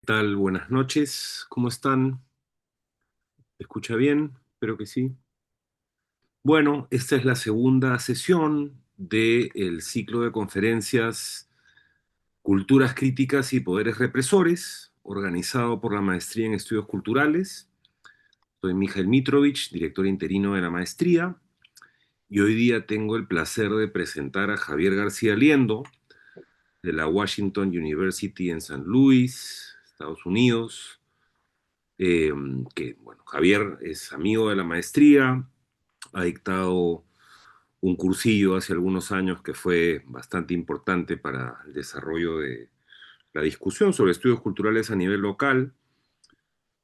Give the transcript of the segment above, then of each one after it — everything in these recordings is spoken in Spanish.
Tal? Buenas noches, ¿cómo están? ¿Me escucha bien? Espero que sí. Bueno, esta es la segunda sesión del ciclo de conferencias Culturas Críticas y Poderes Represores, organizado por la Maestría en Estudios Culturales. Soy Mijael Mitrovich, director interino de la maestría, y hoy día tengo el placer de presentar a Javier García Liendo, de la Washington University en San Luis, Estados Unidos. eh, bueno, Javier es amigo de la maestría, ha dictado un cursillo hace algunos años que fue bastante importante para el desarrollo de la discusión sobre estudios culturales a nivel local.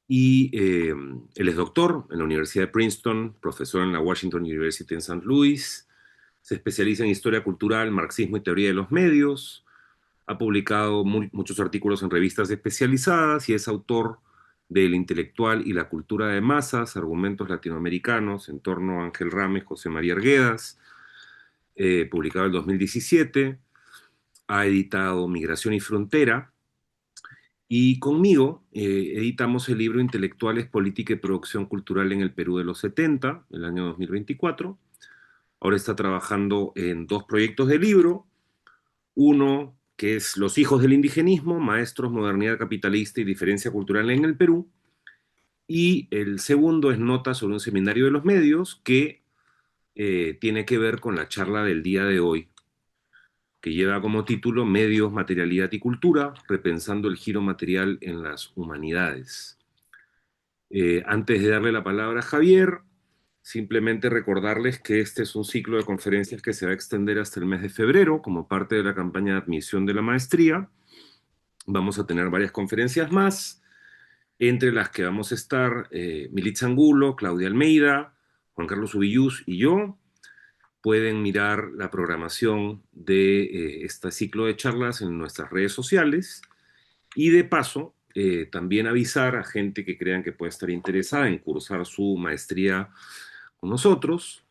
Y él es doctor en la Universidad de Princeton, profesor en la Washington University en St. Louis, se especializa en historia cultural, marxismo y teoría de los medios, ha publicado muchos artículos en revistas especializadas y es autor del intelectual y la cultura de masas, argumentos latinoamericanos en torno a Ángel Ramos y José María Arguedas, publicado en 2017. Ha editado Migración y Frontera, y conmigo editamos el libro Intelectuales, Política y Producción Cultural en el Perú de los 70, el año 2024. Ahora está trabajando en dos proyectos de libro. Uno que es Los hijos del indigenismo, maestros, modernidad capitalista y diferencia cultural en el Perú. Y el segundo es Notas sobre un seminario de los medios, que tiene que ver con la charla del día de hoy, que lleva como título Medios, Materialidad y Cultura, repensando el giro material en las humanidades. Antes de darle la palabra a Javier, simplemente recordarles que este es un ciclo de conferencias que se va a extender hasta el mes de febrero como parte de la campaña de admisión de la maestría. Vamos a tener varias conferencias más, entre las que vamos a estar Militza Angulo, Claudia Almeida, Juan Carlos Ubillús y yo. Pueden mirar la programación de este ciclo de charlas en nuestras redes sociales y de paso también avisar a gente que crean que puede estar interesada en cursar su maestría con nosotros.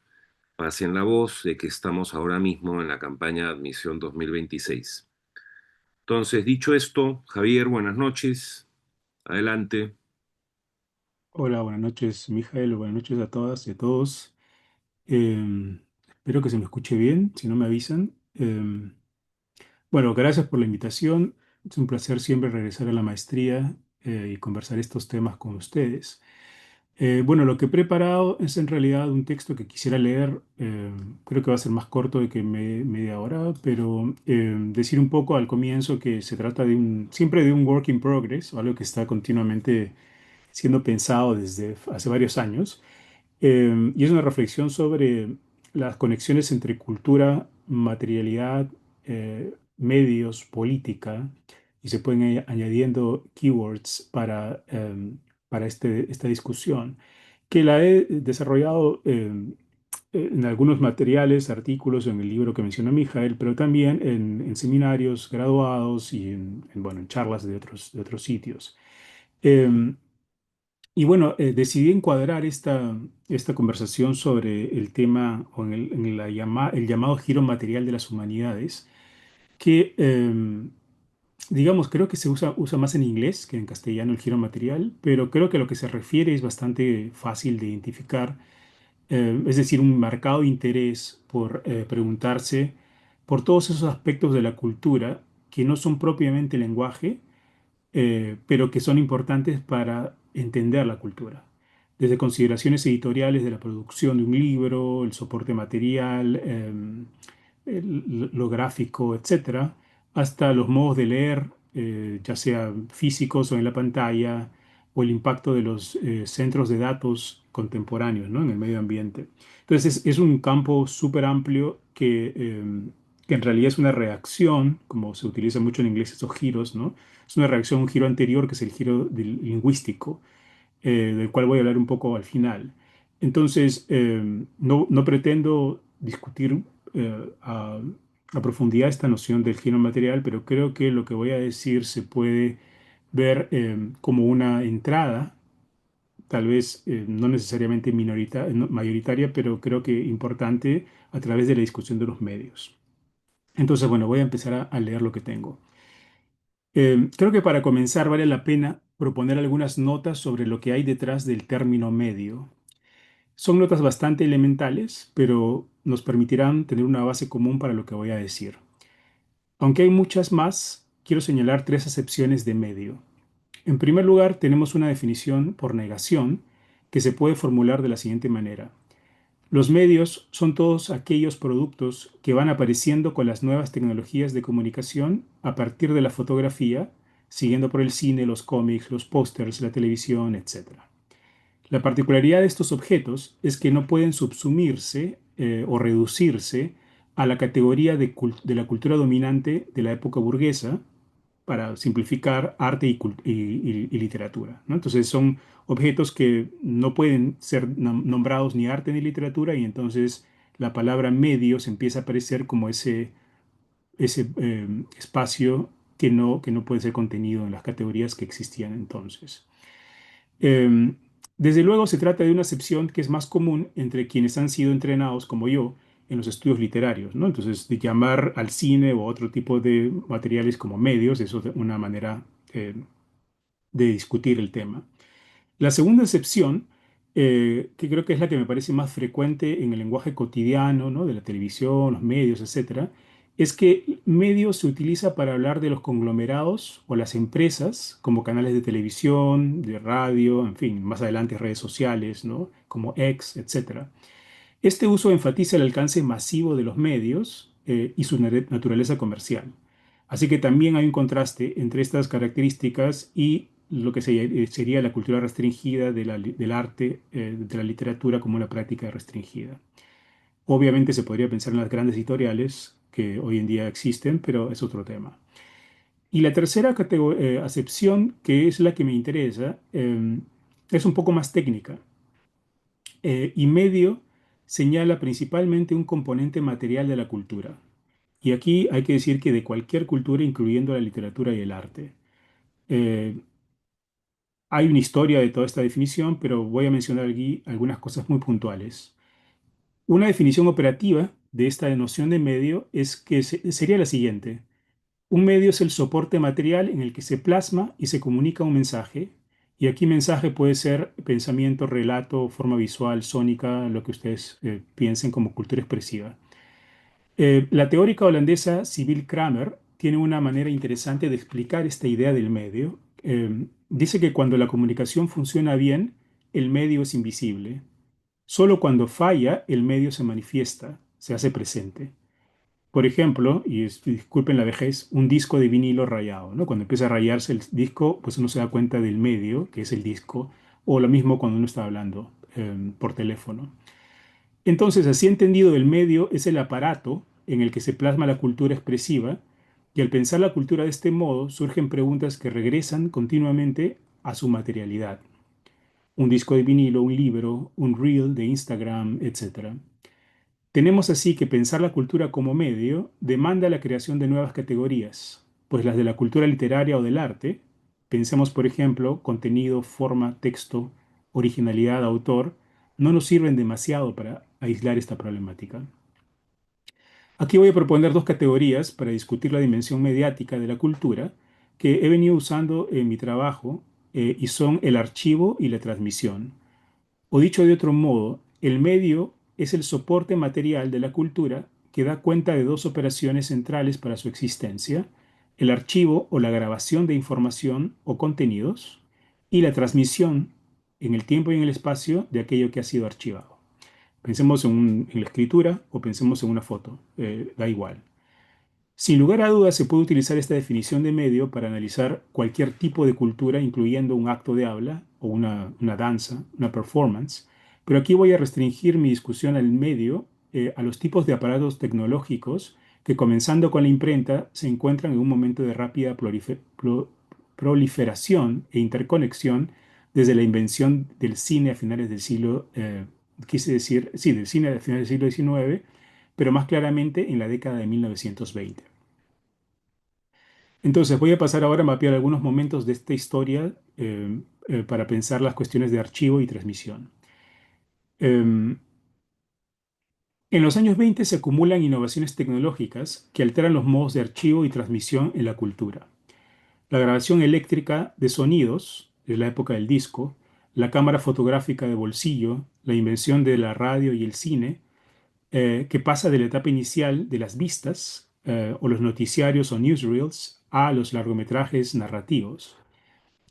Pasen la voz de que estamos ahora mismo en la campaña de admisión 2026. Entonces, dicho esto, Javier, buenas noches. Adelante. Hola, buenas noches, Mijael. Buenas noches a todas y a todos. Espero que se me escuche bien, si no me avisan. Bueno, gracias por la invitación. Es un placer siempre regresar a la maestría y conversar estos temas con ustedes. Bueno, lo que he preparado es en realidad un texto que quisiera leer. Creo que va a ser más corto de que media hora, pero decir un poco al comienzo que se trata de siempre de un work in progress, o algo que está continuamente siendo pensado desde hace varios años. Y es una reflexión sobre las conexiones entre cultura, materialidad, medios, política, y se pueden ir añadiendo keywords para esta discusión, que la he desarrollado en algunos materiales, artículos en el libro que menciona Mijael, pero también en seminarios graduados y bueno, en charlas de otros sitios. Em, y bueno, decidí encuadrar esta conversación sobre el tema o el llamado giro material de las humanidades, que digamos, creo que usa más en inglés que en castellano el giro material, pero creo que a lo que se refiere es bastante fácil de identificar, es decir, un marcado interés por preguntarse por todos esos aspectos de la cultura que no son propiamente lenguaje, pero que son importantes para entender la cultura. Desde consideraciones editoriales de la producción de un libro, el soporte material, lo gráfico, etcétera, hasta los modos de leer, ya sea físicos o en la pantalla, o el impacto de los centros de datos contemporáneos, ¿no? En el medio ambiente. Entonces es un campo súper amplio que en realidad es una reacción, como se utiliza mucho en inglés esos giros, ¿no? Es una reacción a un giro anterior, que es el giro lingüístico, del cual voy a hablar un poco al final. Entonces, no pretendo discutir a profundidad esta noción del giro material, pero creo que lo que voy a decir se puede ver como una entrada, tal vez no necesariamente no, mayoritaria, pero creo que importante a través de la discusión de los medios. Entonces, bueno, voy a empezar a leer lo que tengo. Creo que para comenzar vale la pena proponer algunas notas sobre lo que hay detrás del término medio. Son notas bastante elementales, pero nos permitirán tener una base común para lo que voy a decir. Aunque hay muchas más, quiero señalar tres acepciones de medio. En primer lugar, tenemos una definición por negación que se puede formular de la siguiente manera. Los medios son todos aquellos productos que van apareciendo con las nuevas tecnologías de comunicación a partir de la fotografía, siguiendo por el cine, los cómics, los pósters, la televisión, etc. La particularidad de estos objetos es que no pueden subsumirse o reducirse a la categoría de la cultura dominante de la época burguesa, para simplificar arte y literatura, ¿no? Entonces son objetos que no pueden ser nombrados ni arte ni literatura y entonces la palabra medio se empieza a aparecer como ese espacio que no puede ser contenido en las categorías que existían entonces. Eh, Desde luego se trata de una acepción que es más común entre quienes han sido entrenados, como yo, en los estudios literarios, ¿no? Entonces, de llamar al cine o otro tipo de materiales como medios, eso es una manera de discutir el tema. La segunda excepción, que creo que es la que me parece más frecuente en el lenguaje cotidiano, ¿no? De la televisión, los medios, etcétera, es que medio se utiliza para hablar de los conglomerados o las empresas, como canales de televisión, de radio, en fin, más adelante redes sociales, ¿no? Como X, etcétera. Este uso enfatiza el alcance masivo de los medios y su naturaleza comercial. Así que también hay un contraste entre estas características y lo que sería la cultura restringida del arte, de la literatura como una práctica restringida. Obviamente se podría pensar en las grandes editoriales que hoy en día existen, pero es otro tema. Y la tercera acepción, que es la que me interesa, es un poco más técnica y medio señala principalmente un componente material de la cultura. Y aquí hay que decir que de cualquier cultura, incluyendo la literatura y el arte. Eh, Hay una historia de toda esta definición, pero voy a mencionar aquí algunas cosas muy puntuales. Una definición operativa de esta noción de medio es que sería la siguiente. Un medio es el soporte material en el que se plasma y se comunica un mensaje. Y aquí mensaje puede ser pensamiento, relato, forma visual, sónica, lo que ustedes piensen como cultura expresiva. La teórica holandesa Sibylle Kramer tiene una manera interesante de explicar esta idea del medio. Dice que cuando la comunicación funciona bien, el medio es invisible. Solo cuando falla, el medio se manifiesta, se hace presente. Por ejemplo, disculpen la vejez, un disco de vinilo rayado, ¿no? Cuando empieza a rayarse el disco, pues uno se da cuenta del medio, que es el disco, o lo mismo cuando uno está hablando por teléfono. Entonces, así entendido, el medio es el aparato en el que se plasma la cultura expresiva, y al pensar la cultura de este modo, surgen preguntas que regresan continuamente a su materialidad. Un disco de vinilo, un libro, un reel de Instagram, etcétera. Tenemos así que pensar la cultura como medio demanda la creación de nuevas categorías, pues las de la cultura literaria o del arte, pensemos por ejemplo contenido, forma, texto, originalidad, autor, no nos sirven demasiado para aislar esta problemática. Aquí voy a proponer dos categorías para discutir la dimensión mediática de la cultura que he venido usando en mi trabajo y son el archivo y la transmisión. O dicho de otro modo, el medio es el soporte material de la cultura que da cuenta de dos operaciones centrales para su existencia, el archivo o la grabación de información o contenidos y la transmisión en el tiempo y en el espacio de aquello que ha sido archivado. Pensemos en la escritura o pensemos en una foto, da igual. Sin lugar a dudas, se puede utilizar esta definición de medio para analizar cualquier tipo de cultura, incluyendo un acto de habla o una danza, una performance, pero aquí voy a restringir mi discusión al medio, a los tipos de aparatos tecnológicos que, comenzando con la imprenta, se encuentran en un momento de rápida proliferación e interconexión desde la invención del cine a finales del siglo, quise decir, sí, del cine a finales del siglo XIX, pero más claramente en la década de 1920. Entonces voy a pasar ahora a mapear algunos momentos de esta historia para pensar las cuestiones de archivo y transmisión. En los años 20 se acumulan innovaciones tecnológicas que alteran los modos de archivo y transmisión en la cultura. La grabación eléctrica de sonidos, de la época del disco, la cámara fotográfica de bolsillo, la invención de la radio y el cine, que pasa de la etapa inicial de las vistas o los noticiarios o newsreels a los largometrajes narrativos.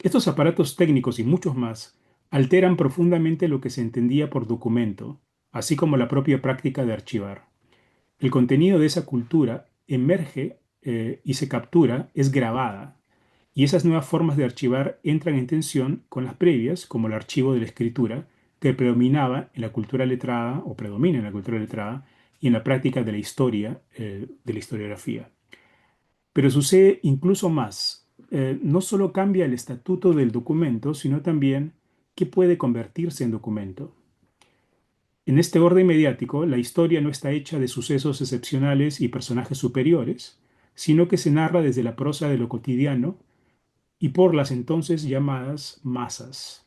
Estos aparatos técnicos y muchos más alteran profundamente lo que se entendía por documento, así como la propia práctica de archivar. El contenido de esa cultura emerge y se captura, es grabada, y esas nuevas formas de archivar entran en tensión con las previas, como el archivo de la escritura, que predominaba en la cultura letrada o predomina en la cultura letrada y en la práctica de la historia, de la historiografía. Pero sucede incluso más. No solo cambia el estatuto del documento, sino también qué puede convertirse en documento. En este orden mediático, la historia no está hecha de sucesos excepcionales y personajes superiores, sino que se narra desde la prosa de lo cotidiano y por las entonces llamadas masas,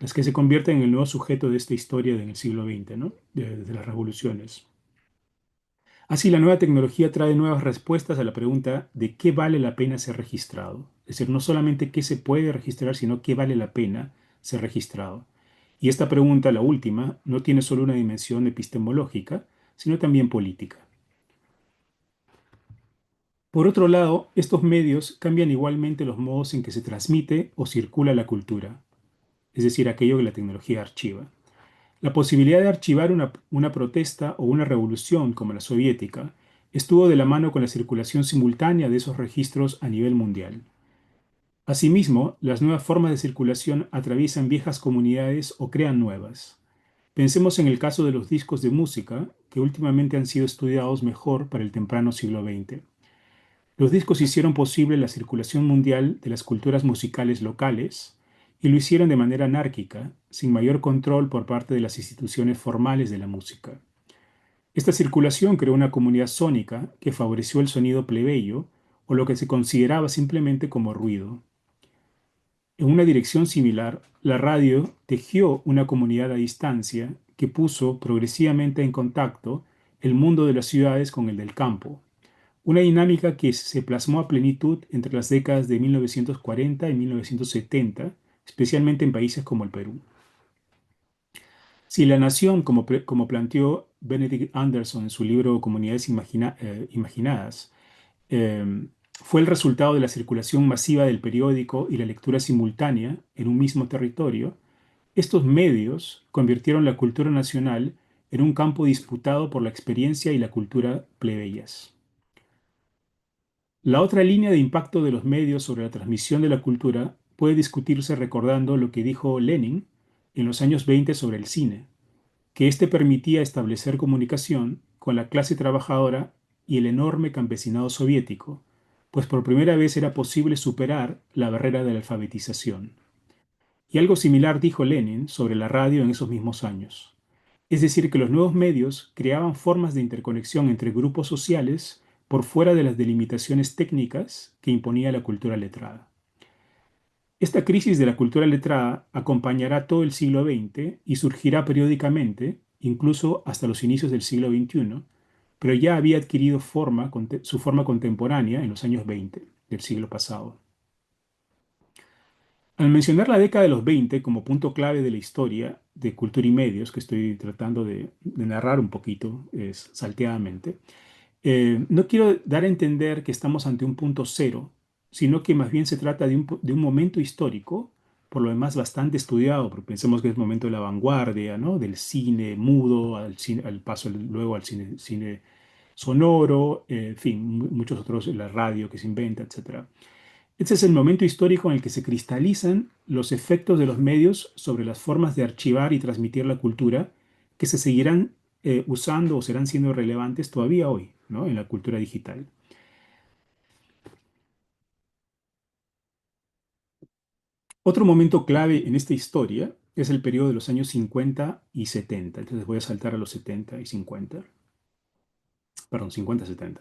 las que se convierten en el nuevo sujeto de esta historia en el siglo XX, ¿no? Desde las revoluciones. Así, la nueva tecnología trae nuevas respuestas a la pregunta de qué vale la pena ser registrado. Es decir, no solamente qué se puede registrar, sino qué vale la pena ser registrado. Y esta pregunta, la última, no tiene solo una dimensión epistemológica, sino también política. Por otro lado, estos medios cambian igualmente los modos en que se transmite o circula la cultura, es decir, aquello que la tecnología archiva. La posibilidad de archivar una protesta o una revolución como la soviética estuvo de la mano con la circulación simultánea de esos registros a nivel mundial. Asimismo, las nuevas formas de circulación atraviesan viejas comunidades o crean nuevas. Pensemos en el caso de los discos de música, que últimamente han sido estudiados mejor para el temprano siglo XX. Los discos hicieron posible la circulación mundial de las culturas musicales locales y lo hicieron de manera anárquica, sin mayor control por parte de las instituciones formales de la música. Esta circulación creó una comunidad sónica que favoreció el sonido plebeyo o lo que se consideraba simplemente como ruido. En una dirección similar, la radio tejió una comunidad a distancia que puso progresivamente en contacto el mundo de las ciudades con el del campo, una dinámica que se plasmó a plenitud entre las décadas de 1940 y 1970, especialmente en países como el Perú. Si la nación, como planteó Benedict Anderson en su libro Comunidades Imaginadas, fue el resultado de la circulación masiva del periódico y la lectura simultánea en un mismo territorio, estos medios convirtieron la cultura nacional en un campo disputado por la experiencia y la cultura plebeyas. La otra línea de impacto de los medios sobre la transmisión de la cultura puede discutirse recordando lo que dijo Lenin en los años 20 sobre el cine, que éste permitía establecer comunicación con la clase trabajadora y el enorme campesinado soviético, pues por primera vez era posible superar la barrera de la alfabetización. Y algo similar dijo Lenin sobre la radio en esos mismos años. Es decir, que los nuevos medios creaban formas de interconexión entre grupos sociales por fuera de las delimitaciones técnicas que imponía la cultura letrada. Esta crisis de la cultura letrada acompañará todo el siglo XX y surgirá periódicamente, incluso hasta los inicios del siglo XXI, pero ya había adquirido su forma contemporánea en los años 20 del siglo pasado. Al mencionar la década de los 20 como punto clave de la historia de cultura y medios, que estoy tratando de narrar un poquito salteadamente, no quiero dar a entender que estamos ante un punto cero, sino que más bien se trata de un momento histórico, por lo demás bastante estudiado, porque pensemos que es el momento de la vanguardia, ¿no? Del cine mudo, al paso luego al cine sonoro, en fin, muchos otros, la radio que se inventa, etcétera. Este es el momento histórico en el que se cristalizan los efectos de los medios sobre las formas de archivar y transmitir la cultura que se seguirán usando o serán siendo relevantes todavía hoy, ¿no? En la cultura digital. Otro momento clave en esta historia es el periodo de los años 50 y 70. Entonces voy a saltar a los 70 y 50. Perdón, 50-70.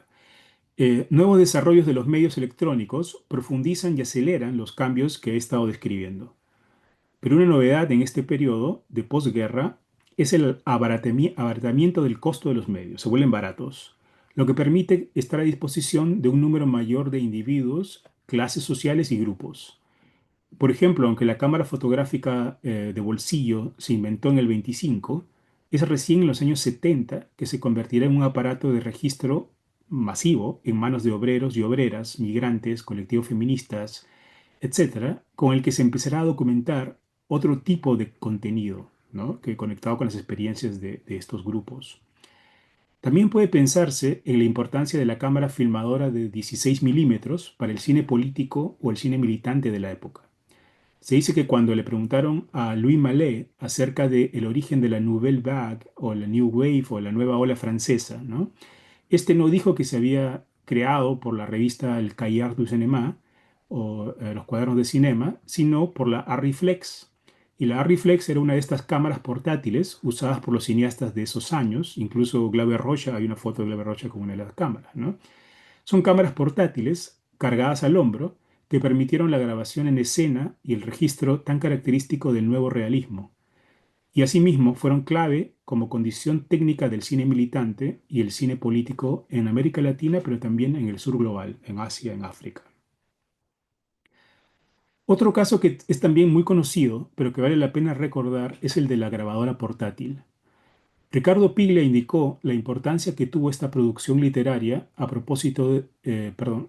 Nuevos desarrollos de los medios electrónicos profundizan y aceleran los cambios que he estado describiendo. Pero una novedad en este periodo de posguerra es el abaratamiento del costo de los medios. Se vuelven baratos, lo que permite estar a disposición de un número mayor de individuos clases sociales y grupos. Por ejemplo, aunque la cámara fotográfica de bolsillo se inventó en el 25, es recién en los años 70 que se convertirá en un aparato de registro masivo en manos de obreros y obreras, migrantes, colectivos feministas, etcétera, con el que se empezará a documentar otro tipo de contenido, ¿no? Que conectado con las experiencias de estos grupos. También puede pensarse en la importancia de la cámara filmadora de 16 milímetros para el cine político o el cine militante de la época. Se dice que cuando le preguntaron a Louis Malle acerca del origen de la Nouvelle Vague o la New Wave o la nueva ola francesa, ¿no? Este no dijo que se había creado por la revista El Cahiers du Cinéma o los cuadernos de cinema, sino por la Arriflex. Y la Arriflex era una de estas cámaras portátiles usadas por los cineastas de esos años. Incluso Glauber Rocha, hay una foto de Glauber Rocha con una de las cámaras, ¿no? Son cámaras portátiles cargadas al hombro que permitieron la grabación en escena y el registro tan característico del nuevo realismo, y asimismo fueron clave como condición técnica del cine militante y el cine político en América Latina, pero también en el sur global, en Asia, en África. Otro caso que es también muy conocido, pero que vale la pena recordar, es el de la grabadora portátil. Ricardo Piglia indicó la importancia que tuvo esta producción literaria a propósito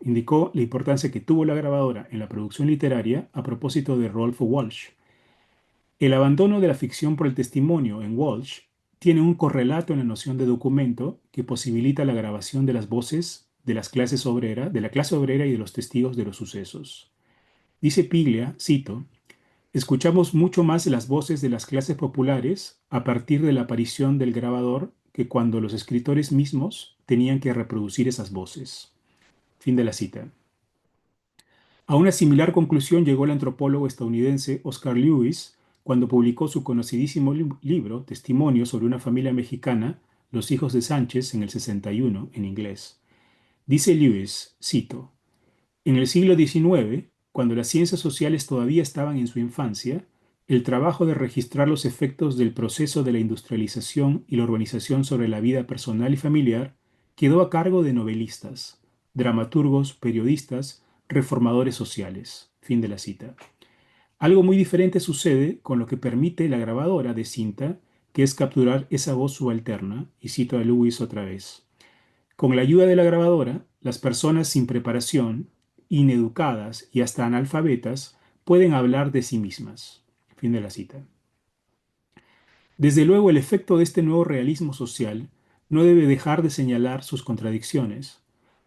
indicó la importancia que tuvo la grabadora en la producción literaria a propósito de Rolf Walsh. El abandono de la ficción por el testimonio en Walsh tiene un correlato en la noción de documento que posibilita la grabación de las voces de las clases obrera, de la clase obrera y de los testigos de los sucesos. Dice Piglia, cito, escuchamos mucho más las voces de las clases populares a partir de la aparición del grabador que cuando los escritores mismos tenían que reproducir esas voces. Fin de la cita. A una similar conclusión llegó el antropólogo estadounidense Oscar Lewis cuando publicó su conocidísimo libro, Testimonio sobre una familia mexicana, Los hijos de Sánchez, en el 61, en inglés. Dice Lewis, cito, en el siglo XIX, cuando las ciencias sociales todavía estaban en su infancia, el trabajo de registrar los efectos del proceso de la industrialización y la urbanización sobre la vida personal y familiar quedó a cargo de novelistas, dramaturgos, periodistas, reformadores sociales. Fin de la cita. Algo muy diferente sucede con lo que permite la grabadora de cinta, que es capturar esa voz subalterna, y cito a Lewis otra vez. Con la ayuda de la grabadora, las personas sin preparación, ineducadas y hasta analfabetas pueden hablar de sí mismas. Fin de la cita. Desde luego, el efecto de este nuevo realismo social no debe dejar de señalar sus contradicciones,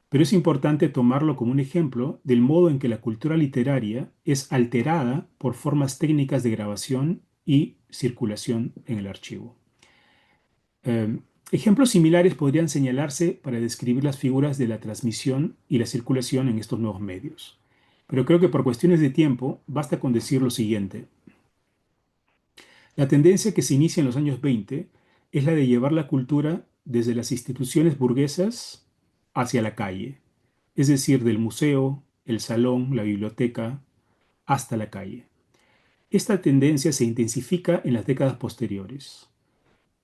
pero es importante tomarlo como un ejemplo del modo en que la cultura literaria es alterada por formas técnicas de grabación y circulación en el archivo. Ejemplos similares podrían señalarse para describir las figuras de la transmisión y la circulación en estos nuevos medios. Pero creo que por cuestiones de tiempo basta con decir lo siguiente. La tendencia que se inicia en los años 20 es la de llevar la cultura desde las instituciones burguesas hacia la calle, es decir, del museo, el salón, la biblioteca, hasta la calle. Esta tendencia se intensifica en las décadas posteriores.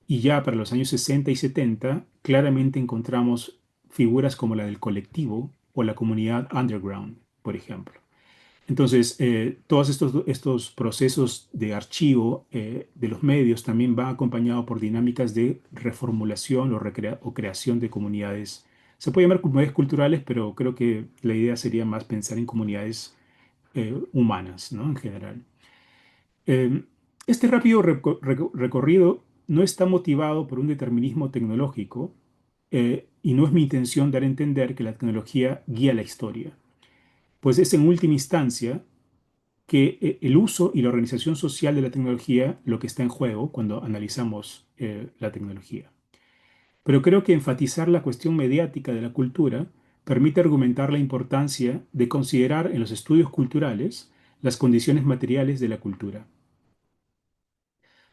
Y ya para los años 60 y 70, claramente encontramos figuras como la del colectivo o la comunidad underground, por ejemplo. Entonces, todos estos procesos de archivo de los medios también van acompañados por dinámicas de reformulación o creación de comunidades. Se puede llamar comunidades culturales, pero creo que la idea sería más pensar en comunidades humanas, ¿no? En general. Eh, este rápido recorrido no está motivado por un determinismo tecnológico y no es mi intención dar a entender que la tecnología guía la historia, pues es en última instancia que el uso y la organización social de la tecnología lo que está en juego cuando analizamos la tecnología. Pero creo que enfatizar la cuestión mediática de la cultura permite argumentar la importancia de considerar en los estudios culturales las condiciones materiales de la cultura.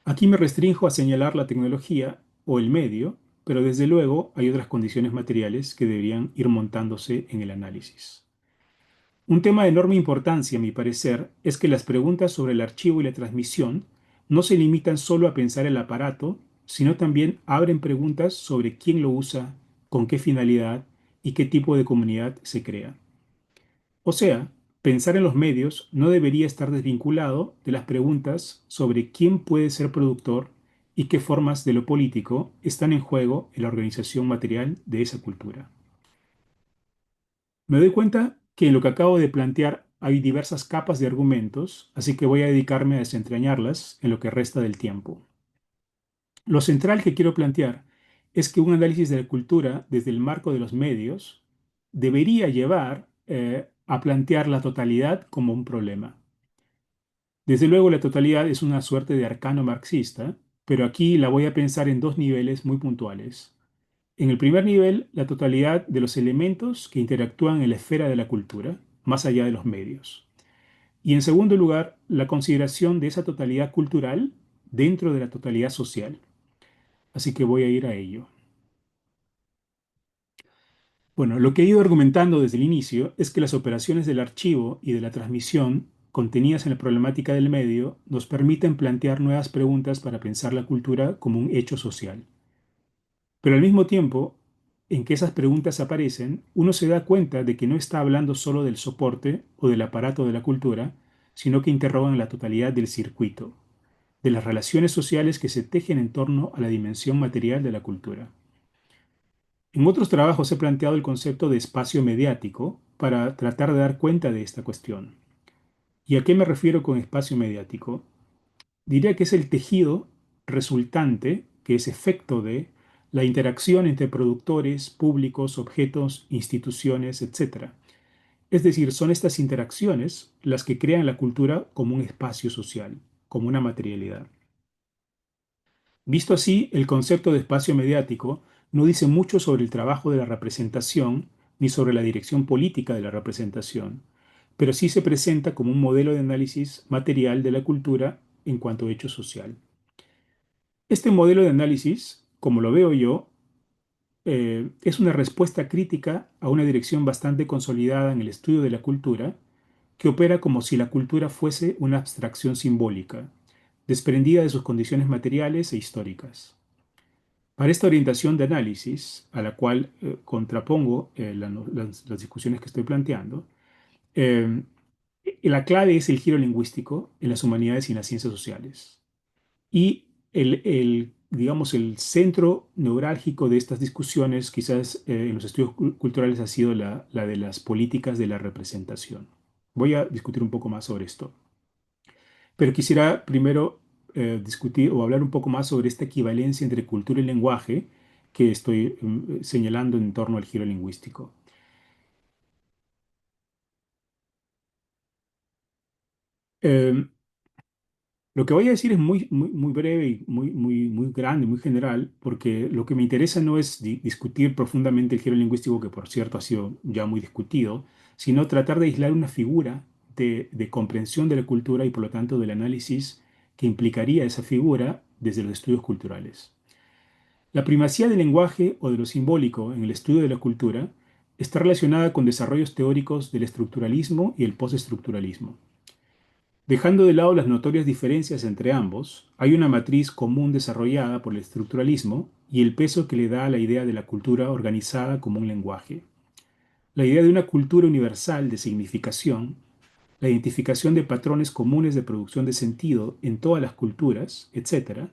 Aquí me restrinjo a señalar la tecnología o el medio, pero desde luego hay otras condiciones materiales que deberían ir montándose en el análisis. Un tema de enorme importancia, a mi parecer, es que las preguntas sobre el archivo y la transmisión no se limitan solo a pensar el aparato, sino también abren preguntas sobre quién lo usa, con qué finalidad y qué tipo de comunidad se crea. O sea, pensar en los medios no debería estar desvinculado de las preguntas sobre quién puede ser productor y qué formas de lo político están en juego en la organización material de esa cultura. Me doy cuenta que en lo que acabo de plantear hay diversas capas de argumentos, así que voy a dedicarme a desentrañarlas en lo que resta del tiempo. Lo central que quiero plantear es que un análisis de la cultura desde el marco de los medios debería llevar a plantear la totalidad como un problema. Desde luego, la totalidad es una suerte de arcano marxista, pero aquí la voy a pensar en dos niveles muy puntuales. En el primer nivel, la totalidad de los elementos que interactúan en la esfera de la cultura, más allá de los medios. Y en segundo lugar, la consideración de esa totalidad cultural dentro de la totalidad social. Así que voy a ir a ello. Bueno, lo que he ido argumentando desde el inicio es que las operaciones del archivo y de la transmisión contenidas en la problemática del medio nos permiten plantear nuevas preguntas para pensar la cultura como un hecho social. Pero al mismo tiempo en que esas preguntas aparecen, uno se da cuenta de que no está hablando solo del soporte o del aparato de la cultura, sino que interrogan la totalidad del circuito, de las relaciones sociales que se tejen en torno a la dimensión material de la cultura. En otros trabajos he planteado el concepto de espacio mediático para tratar de dar cuenta de esta cuestión. ¿Y a qué me refiero con espacio mediático? Diría que es el tejido resultante, que es efecto de la interacción entre productores, públicos, objetos, instituciones, etc. Es decir, son estas interacciones las que crean la cultura como un espacio social, como una materialidad. Visto así, el concepto de espacio mediático no dice mucho sobre el trabajo de la representación ni sobre la dirección política de la representación, pero sí se presenta como un modelo de análisis material de la cultura en cuanto a hecho social. Este modelo de análisis, como lo veo yo, es una respuesta crítica a una dirección bastante consolidada en el estudio de la cultura, que opera como si la cultura fuese una abstracción simbólica, desprendida de sus condiciones materiales e históricas. Para esta orientación de análisis, a la cual contrapongo las discusiones que estoy planteando, eh, la clave es el giro lingüístico en las humanidades y en las ciencias sociales. Y digamos, el centro neurálgico de estas discusiones, quizás en los estudios culturales, ha sido la de las políticas de la representación. Voy a discutir un poco más sobre esto. Pero quisiera primero discutir o hablar un poco más sobre esta equivalencia entre cultura y lenguaje que estoy señalando en torno al giro lingüístico. Eh, lo que voy a decir es muy breve y muy grande, muy general, porque lo que me interesa no es discutir profundamente el giro lingüístico, que por cierto ha sido ya muy discutido, sino tratar de aislar una figura de comprensión de la cultura y por lo tanto del análisis que implicaría esa figura desde los estudios culturales. La primacía del lenguaje o de lo simbólico en el estudio de la cultura está relacionada con desarrollos teóricos del estructuralismo y el postestructuralismo. Dejando de lado las notorias diferencias entre ambos, hay una matriz común desarrollada por el estructuralismo y el peso que le da a la idea de la cultura organizada como un lenguaje. La idea de una cultura universal de significación, la identificación de patrones comunes de producción de sentido en todas las culturas, etc.,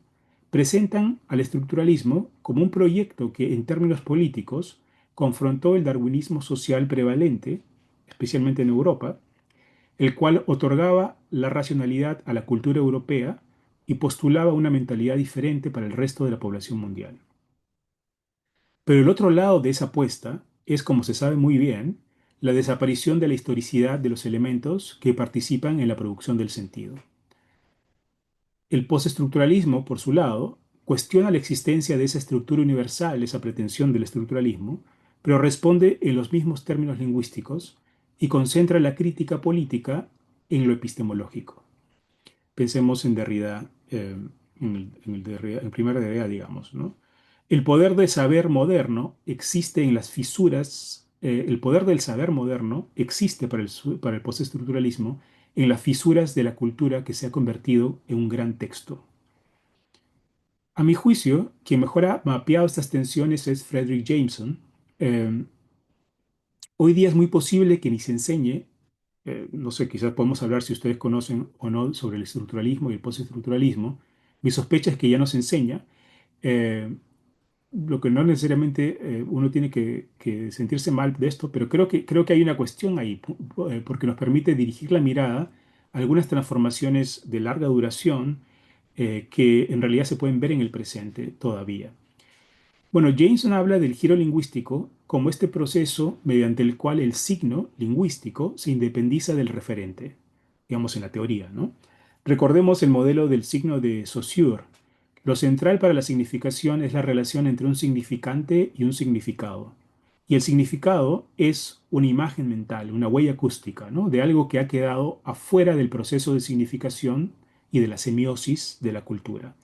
presentan al estructuralismo como un proyecto que, en términos políticos, confrontó el darwinismo social prevalente, especialmente en Europa, el cual otorgaba la racionalidad a la cultura europea y postulaba una mentalidad diferente para el resto de la población mundial. Pero el otro lado de esa apuesta es, como se sabe muy bien, la desaparición de la historicidad de los elementos que participan en la producción del sentido. El postestructuralismo, por su lado, cuestiona la existencia de esa estructura universal, esa pretensión del estructuralismo, pero responde en los mismos términos lingüísticos y concentra la crítica política en lo epistemológico. Pensemos en Derrida, en el primer Derrida, digamos, ¿no? El poder del saber moderno existe en las fisuras, el poder del saber moderno existe para el postestructuralismo en las fisuras de la cultura que se ha convertido en un gran texto. A mi juicio, quien mejor ha mapeado estas tensiones es Fredric Jameson. Eh, Hoy día es muy posible que ni se enseñe no sé, quizás podemos hablar si ustedes conocen o no sobre el estructuralismo y el postestructuralismo. Mi sospecha es que ya nos enseña, eh, lo que no necesariamente uno tiene que sentirse mal de esto, pero creo que hay una cuestión ahí, porque nos permite dirigir la mirada a algunas transformaciones de larga duración que en realidad se pueden ver en el presente todavía. Bueno, Jameson habla del giro lingüístico como este proceso mediante el cual el signo lingüístico se independiza del referente, digamos en la teoría, ¿no? Recordemos el modelo del signo de Saussure. Lo central para la significación es la relación entre un significante y un significado. Y el significado es una imagen mental, una huella acústica, ¿no? De algo que ha quedado afuera del proceso de significación y de la semiosis de la cultura.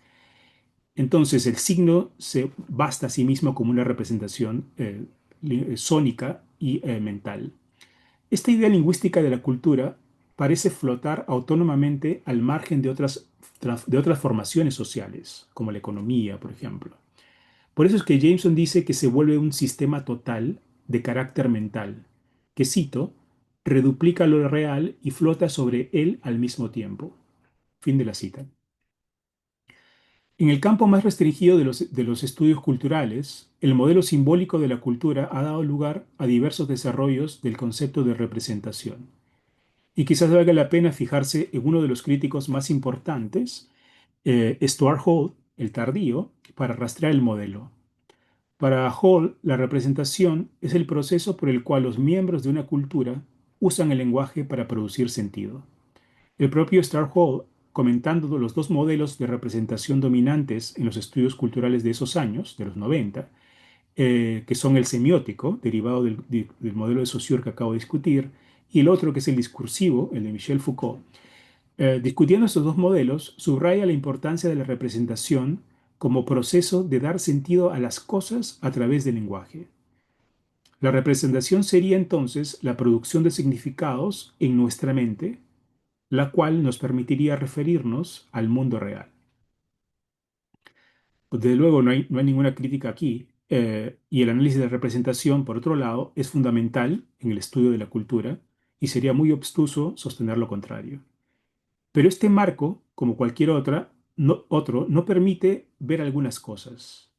Entonces, el signo se basta a sí mismo como una representación sónica y mental. Esta idea lingüística de la cultura parece flotar autónomamente al margen de otras formaciones sociales, como la economía, por ejemplo. Por eso es que Jameson dice que se vuelve un sistema total de carácter mental, que, cito, reduplica lo real y flota sobre él al mismo tiempo. Fin de la cita. En el campo más restringido de los estudios culturales, el modelo simbólico de la cultura ha dado lugar a diversos desarrollos del concepto de representación. Y quizás valga la pena fijarse en uno de los críticos más importantes, Stuart Hall, el tardío, para rastrear el modelo. Para Hall, la representación es el proceso por el cual los miembros de una cultura usan el lenguaje para producir sentido. El propio Hall, comentando los dos modelos de representación dominantes en los estudios culturales de esos años, de los 90, que son el semiótico, derivado del modelo de Saussure que acabo de discutir, y el otro que es el discursivo, el de Michel Foucault. Discutiendo estos dos modelos, subraya la importancia de la representación como proceso de dar sentido a las cosas a través del lenguaje. La representación sería entonces la producción de significados en nuestra mente, la cual nos permitiría referirnos al mundo real. Pues, desde luego, no hay ninguna crítica aquí, y el análisis de representación, por otro lado, es fundamental en el estudio de la cultura y sería muy obstuso sostener lo contrario. Pero este marco, como cualquier otro, no permite ver algunas cosas.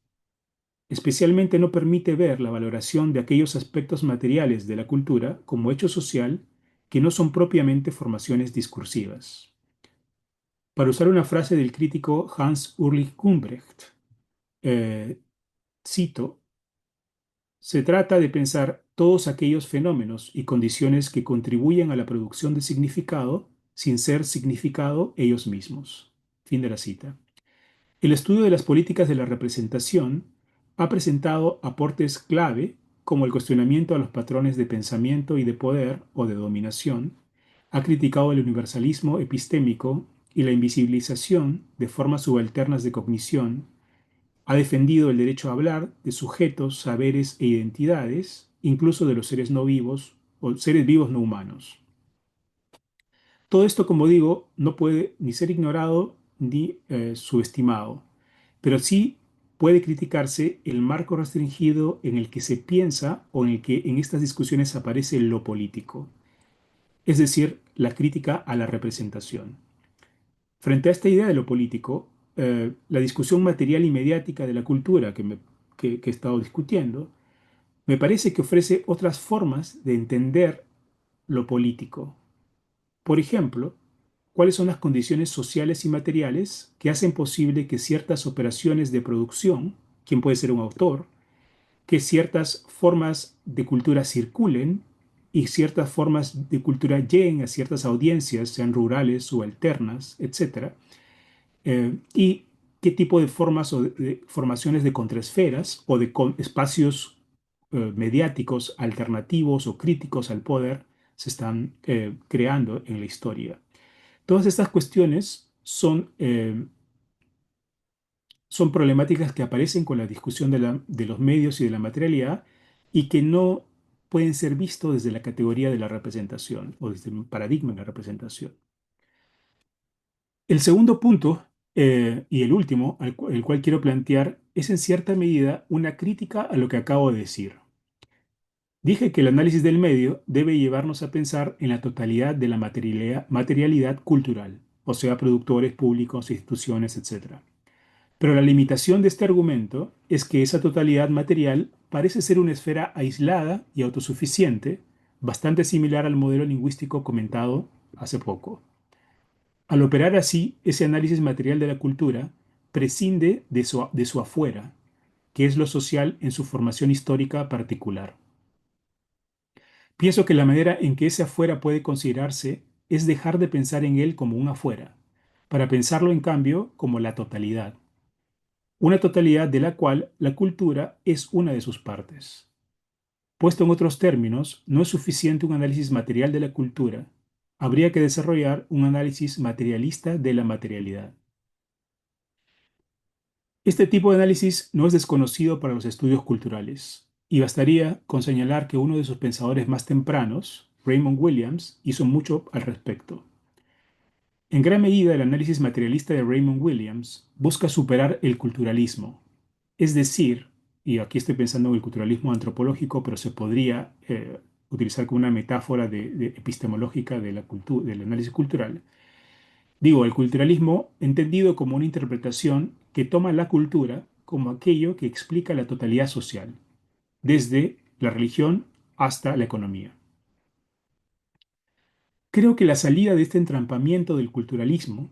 Especialmente no permite ver la valoración de aquellos aspectos materiales de la cultura como hecho social que no son propiamente formaciones discursivas. Para usar una frase del crítico Hans Ulrich Gumbrecht, eh, cito, se trata de pensar todos aquellos fenómenos y condiciones que contribuyen a la producción de significado sin ser significado ellos mismos. Fin de la cita. El estudio de las políticas de la representación ha presentado aportes clave como el cuestionamiento a los patrones de pensamiento y de poder o de dominación, ha criticado el universalismo epistémico y la invisibilización de formas subalternas de cognición, ha defendido el derecho a hablar de sujetos, saberes e identidades, incluso de los seres no vivos o seres vivos no humanos. Todo esto, como digo, no puede ni ser ignorado ni subestimado, pero sí puede criticarse el marco restringido en el que se piensa o en el que en estas discusiones aparece lo político, es decir, la crítica a la representación. Frente a esta idea de lo político, la discusión material y mediática de la cultura que he estado discutiendo, me parece que ofrece otras formas de entender lo político. Por ejemplo, ¿cuáles son las condiciones sociales y materiales que hacen posible que ciertas operaciones de producción, quién puede ser un autor, que ciertas formas de cultura circulen y ciertas formas de cultura lleguen a ciertas audiencias, sean rurales o alternas, etcétera? Y qué tipo de formas o de formaciones de contraesferas o de espacios mediáticos alternativos o críticos al poder se están creando en la historia. Todas estas cuestiones son problemáticas que aparecen con la discusión de los medios y de la materialidad y que no pueden ser vistos desde la categoría de la representación o desde un paradigma de la representación. El segundo punto, y el último, el cual quiero plantear, es en cierta medida una crítica a lo que acabo de decir. Dije que el análisis del medio debe llevarnos a pensar en la totalidad de la materialidad cultural, o sea, productores públicos, instituciones, etc. Pero la limitación de este argumento es que esa totalidad material parece ser una esfera aislada y autosuficiente, bastante similar al modelo lingüístico comentado hace poco. Al operar así, ese análisis material de la cultura prescinde de su afuera, que es lo social en su formación histórica particular. Pienso que la manera en que ese afuera puede considerarse es dejar de pensar en él como un afuera, para pensarlo en cambio como la totalidad, una totalidad de la cual la cultura es una de sus partes. Puesto en otros términos, no es suficiente un análisis material de la cultura, habría que desarrollar un análisis materialista de la materialidad. Este tipo de análisis no es desconocido para los estudios culturales, y bastaría con señalar que uno de sus pensadores más tempranos, Raymond Williams, hizo mucho al respecto. En gran medida, el análisis materialista de Raymond Williams busca superar el culturalismo, es decir, y aquí estoy pensando en el culturalismo antropológico, pero se podría utilizar como una metáfora epistemológica de del análisis cultural. Digo, el culturalismo entendido como una interpretación que toma la cultura como aquello que explica la totalidad social, desde la religión hasta la economía. Creo que la salida de este entrampamiento del culturalismo,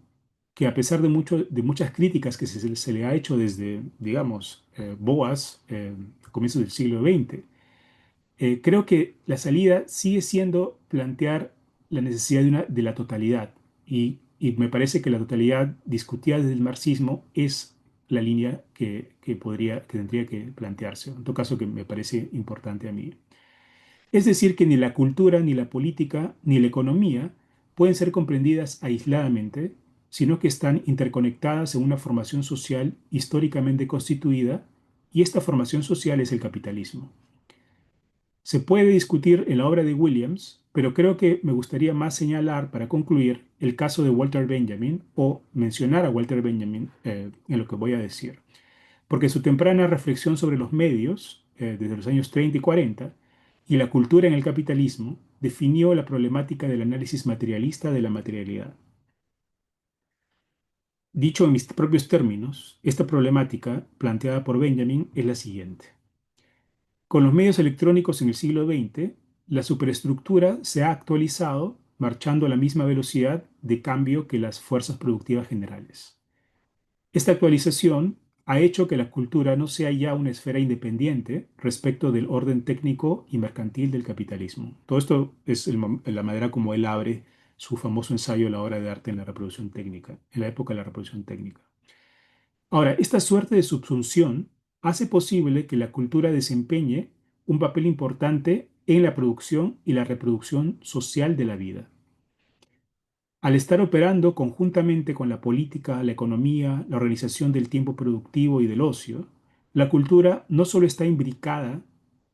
que a pesar de muchas críticas que se le ha hecho desde, digamos, Boas, a comienzos del siglo XX, creo que la salida sigue siendo plantear la necesidad de la totalidad. Y me parece que la totalidad discutida desde el marxismo es la línea que tendría que plantearse. En todo caso, que me parece importante a mí. Es decir, que ni la cultura, ni la política, ni la economía pueden ser comprendidas aisladamente, sino que están interconectadas en una formación social históricamente constituida, y esta formación social es el capitalismo. Se puede discutir en la obra de Williams, pero creo que me gustaría más señalar, para concluir, el caso de Walter Benjamin o mencionar a Walter Benjamin en lo que voy a decir, porque su temprana reflexión sobre los medios, desde los años 30 y 40, y la cultura en el capitalismo, definió la problemática del análisis materialista de la materialidad. Dicho en mis propios términos, esta problemática planteada por Benjamin es la siguiente. Con los medios electrónicos en el siglo XX, la superestructura se ha actualizado marchando a la misma velocidad de cambio que las fuerzas productivas generales. Esta actualización ha hecho que la cultura no sea ya una esfera independiente respecto del orden técnico y mercantil del capitalismo. Todo esto es la manera como él abre su famoso ensayo La obra de arte en la reproducción técnica, en la época de la reproducción técnica. Ahora, esta suerte de subsunción hace posible que la cultura desempeñe un papel importante en la producción y la reproducción social de la vida. Al estar operando conjuntamente con la política, la economía, la organización del tiempo productivo y del ocio, la cultura no solo está imbricada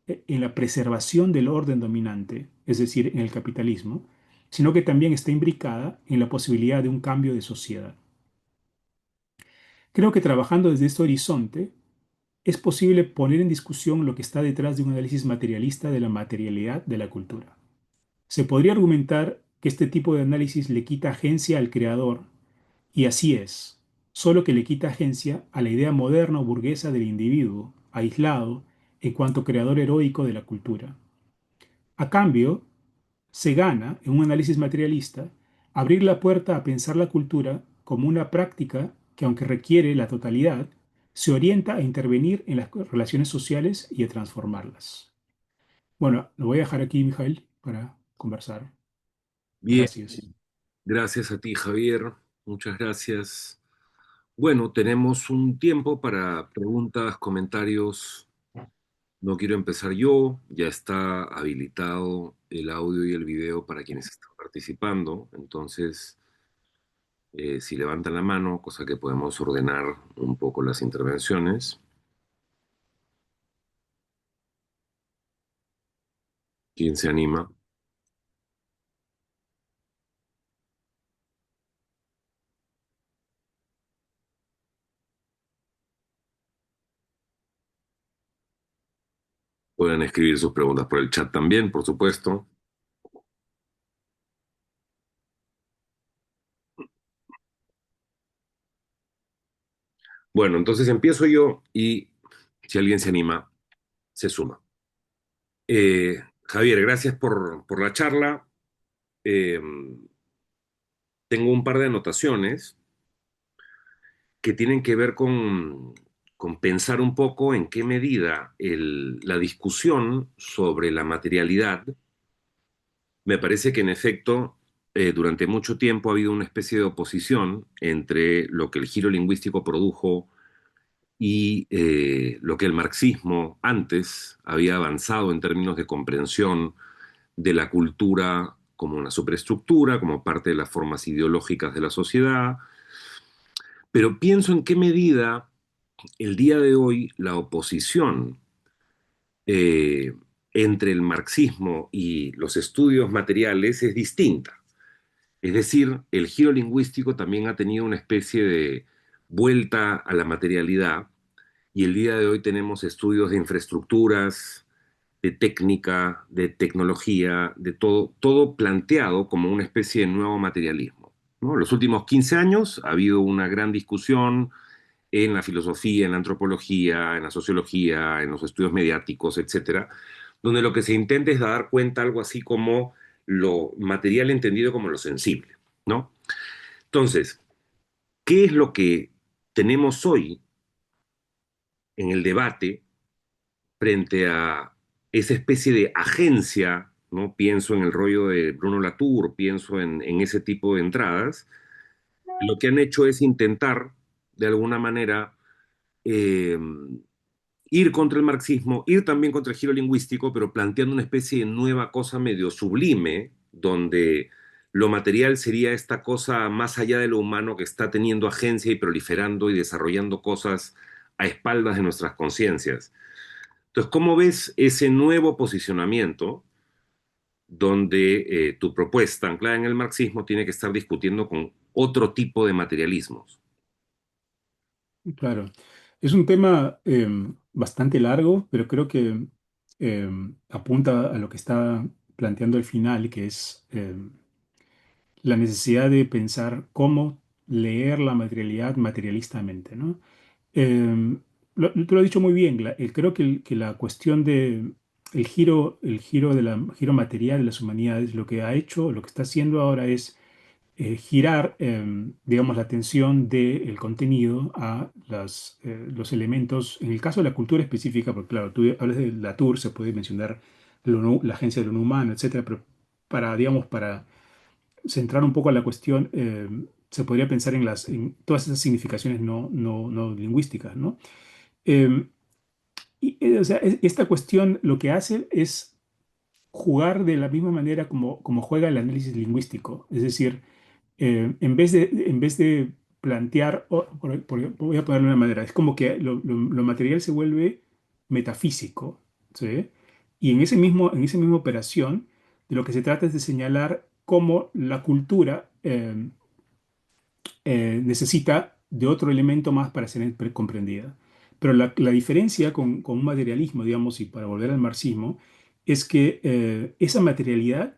en la preservación del orden dominante, es decir, en el capitalismo, sino que también está imbricada en la posibilidad de un cambio de sociedad. Creo que trabajando desde este horizonte, es posible poner en discusión lo que está detrás de un análisis materialista de la materialidad de la cultura. Se podría argumentar que este tipo de análisis le quita agencia al creador, y así es, solo que le quita agencia a la idea moderna o burguesa del individuo, aislado, en cuanto creador heroico de la cultura. A cambio, se gana, en un análisis materialista, abrir la puerta a pensar la cultura como una práctica que, aunque requiere la totalidad, se orienta a intervenir en las relaciones sociales y a transformarlas. Bueno, lo voy a dejar aquí, Mijael, para conversar. Bien, Gracias. gracias a ti, Javier. Muchas gracias. Bueno, tenemos un tiempo para preguntas, comentarios. No quiero empezar yo, ya está habilitado el audio y el video para quienes están participando. Entonces, si levantan la mano, cosa que podemos ordenar un poco las intervenciones. ¿Quién se anima? Pueden escribir sus preguntas por el chat también, por supuesto. Bueno, entonces empiezo yo y si alguien se anima, se suma. Javier, gracias por la charla. Eh, Tengo un par de anotaciones que tienen que ver con pensar un poco en qué medida la discusión sobre la materialidad, me parece que en efecto, durante mucho tiempo ha habido una especie de oposición entre lo que el giro lingüístico produjo y lo que el marxismo antes había avanzado en términos de comprensión de la cultura como una superestructura, como parte de las formas ideológicas de la sociedad, pero pienso en qué medida el día de hoy la oposición eh, entre el marxismo y los estudios materiales es distinta. Es decir, el giro lingüístico también ha tenido una especie de vuelta a la materialidad y el día de hoy tenemos estudios de infraestructuras, de técnica, de tecnología, de todo, todo planteado como una especie de nuevo materialismo, ¿no? Los últimos 15 años ha habido una gran discusión en la filosofía, en la antropología, en la sociología, en los estudios mediáticos, etcétera, donde lo que se intenta es dar cuenta algo así como lo material entendido como lo sensible, ¿no? Entonces, ¿qué es lo que tenemos hoy en el debate frente a esa especie de agencia? ¿No? Pienso en el rollo de Bruno Latour, pienso en ese tipo de entradas. Lo que han hecho es intentar, de alguna manera, eh, ir contra el marxismo, ir también contra el giro lingüístico, pero planteando una especie de nueva cosa medio sublime, donde lo material sería esta cosa más allá de lo humano que está teniendo agencia y proliferando y desarrollando cosas a espaldas de nuestras conciencias. Entonces, ¿cómo ves ese nuevo posicionamiento donde tu propuesta anclada en el marxismo tiene que estar discutiendo con otro tipo de materialismos? Claro, es un tema bastante largo, pero creo que apunta a lo que está planteando al final, que es la necesidad de pensar cómo leer la materialidad materialistamente, ¿no? Eh, tú lo has dicho muy bien, creo que, que la cuestión de giro material de las humanidades, lo que ha hecho, lo que está haciendo ahora es girar, digamos, la atención del contenido a los elementos, en el caso de la cultura específica, porque claro, tú hablas de la Tour, se puede mencionar la agencia de lo no humano, etcétera, pero para, digamos, para centrar un poco la cuestión, se podría pensar en todas esas significaciones no lingüísticas, ¿no? Eh, o sea, esta cuestión lo que hace es jugar de la misma manera como juega el análisis lingüístico, es decir, en vez de plantear, voy a ponerlo de una manera, es como que lo material se vuelve metafísico, ¿sí? Y en esa misma operación, de lo que se trata es de señalar cómo la cultura necesita de otro elemento más para ser comprendida. Pero la diferencia con un materialismo, digamos, y para volver al marxismo, es que esa materialidad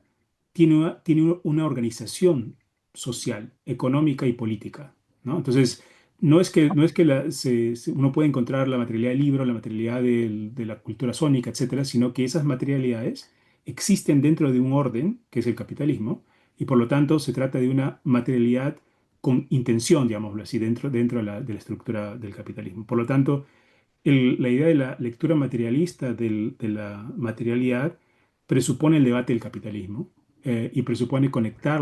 tiene una organización social, económica y política, ¿no? Entonces, no es que uno puede encontrar la materialidad del libro, la materialidad de la cultura sónica, etcétera, sino que esas materialidades existen dentro de un orden, que es el capitalismo, y por lo tanto se trata de una materialidad con intención, digámoslo así, dentro de la estructura del capitalismo. Por lo tanto, la idea de la lectura materialista de la materialidad presupone el debate del capitalismo y presupone conectar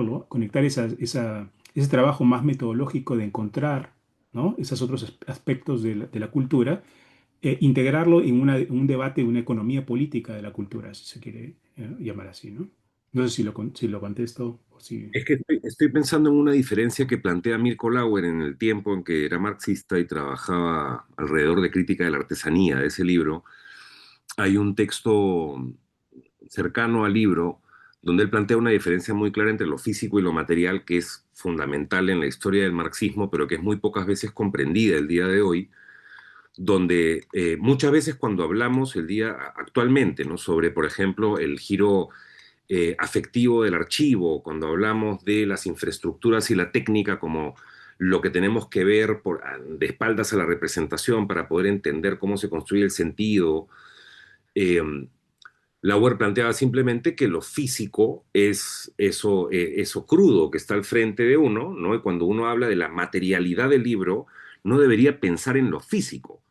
ese trabajo más metodológico de encontrar, ¿no? Esos otros aspectos de la cultura, integrarlo en un debate de una economía política de la cultura, si se quiere llamar así, ¿no? No sé si lo contesto o si... Es que estoy pensando en una diferencia que plantea Mirko Lauer en el tiempo en que era marxista y trabajaba alrededor de crítica de la artesanía de ese libro. Hay un texto cercano al libro donde él plantea una diferencia muy clara entre lo físico y lo material que es fundamental en la historia del marxismo, pero que es muy pocas veces comprendida el día de hoy, donde muchas veces cuando hablamos el día actualmente, ¿no? Sobre, por ejemplo, el giro afectivo del archivo, cuando hablamos de las infraestructuras y la técnica como lo que tenemos que ver de espaldas a la representación para poder entender cómo se construye el sentido. eh, Lauer planteaba simplemente que lo físico es eso crudo que está al frente de uno, ¿no? Y cuando uno habla de la materialidad del libro, no debería pensar en lo físico.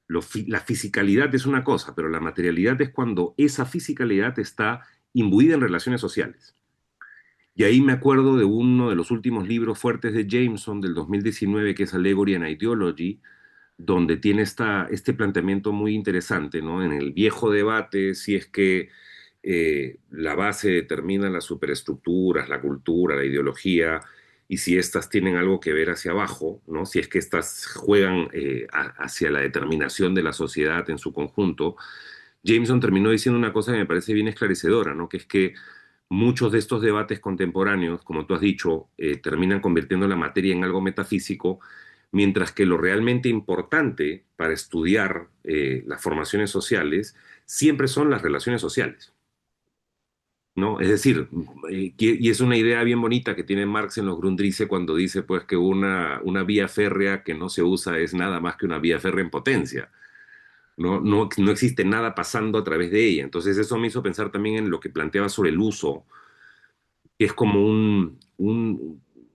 La fisicalidad es una cosa, pero la materialidad es cuando esa fisicalidad está imbuida en relaciones sociales. Y ahí me acuerdo de uno de los últimos libros fuertes de Jameson del 2019, que es Allegory and Ideology, donde tiene este planteamiento muy interesante, ¿no? En el viejo debate, si es que la base determina las superestructuras, la cultura, la ideología, y si éstas tienen algo que ver hacia abajo, ¿no? Si es que éstas juegan hacia la determinación de la sociedad en su conjunto. Jameson terminó diciendo una cosa que me parece bien esclarecedora, ¿no? Que es que muchos de estos debates contemporáneos, como tú has dicho, terminan convirtiendo la materia en algo metafísico, mientras que lo realmente importante para estudiar las formaciones sociales siempre son las relaciones sociales, ¿no? Es decir, y es una idea bien bonita que tiene Marx en los Grundrisse cuando dice pues que una vía férrea que no se usa es nada más que una vía férrea en potencia. No existe nada pasando a través de ella. Entonces eso me hizo pensar también en lo que planteaba sobre el uso, que es como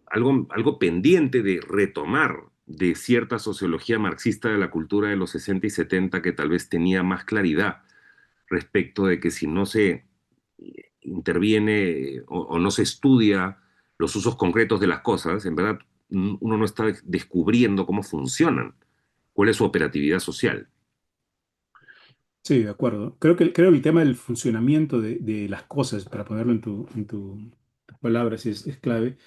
algo pendiente de retomar de cierta sociología marxista de la cultura de los 60 y 70 que tal vez tenía más claridad respecto de que si no se interviene o no se estudia los usos concretos de las cosas, en verdad uno no está descubriendo cómo funcionan, cuál es su operatividad social. Sí, de acuerdo. Creo que el tema del funcionamiento de las cosas, para ponerlo tus palabras, es clave.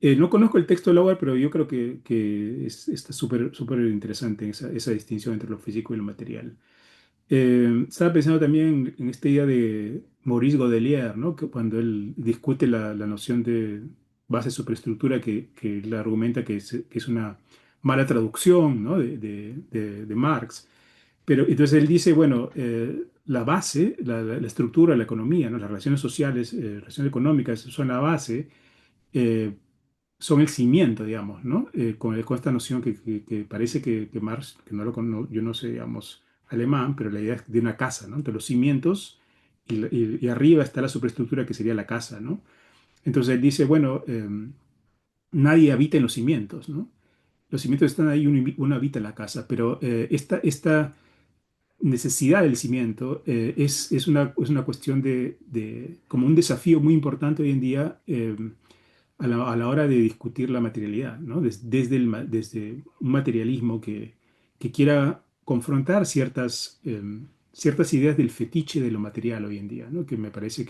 No conozco el texto de Lauer, pero yo creo que está súper interesante esa distinción entre lo físico y lo material. Estaba pensando también en esta idea de Maurice Godelier, ¿no? Que cuando él discute la noción de base superestructura, que él argumenta que es una mala traducción, ¿no? de Marx. Pero entonces él dice, bueno, la base, la estructura, la economía, ¿no? Las relaciones sociales, relaciones económicas son la base, eh, son el cimiento, digamos, ¿no? Con esta noción que parece que Marx, que no yo no sé, digamos, alemán, pero la idea es de una casa, ¿no? Entre los cimientos y arriba está la superestructura que sería la casa, ¿no? Entonces él dice, bueno, nadie habita en los cimientos, ¿no? Los cimientos están ahí, uno habita en la casa, pero esta necesidad del cimiento es una cuestión como un desafío muy importante hoy en día a la hora de discutir la materialidad, ¿no? Desde un materialismo que quiera confrontar ciertas ideas del fetiche de lo material hoy en día, ¿no? Que me parece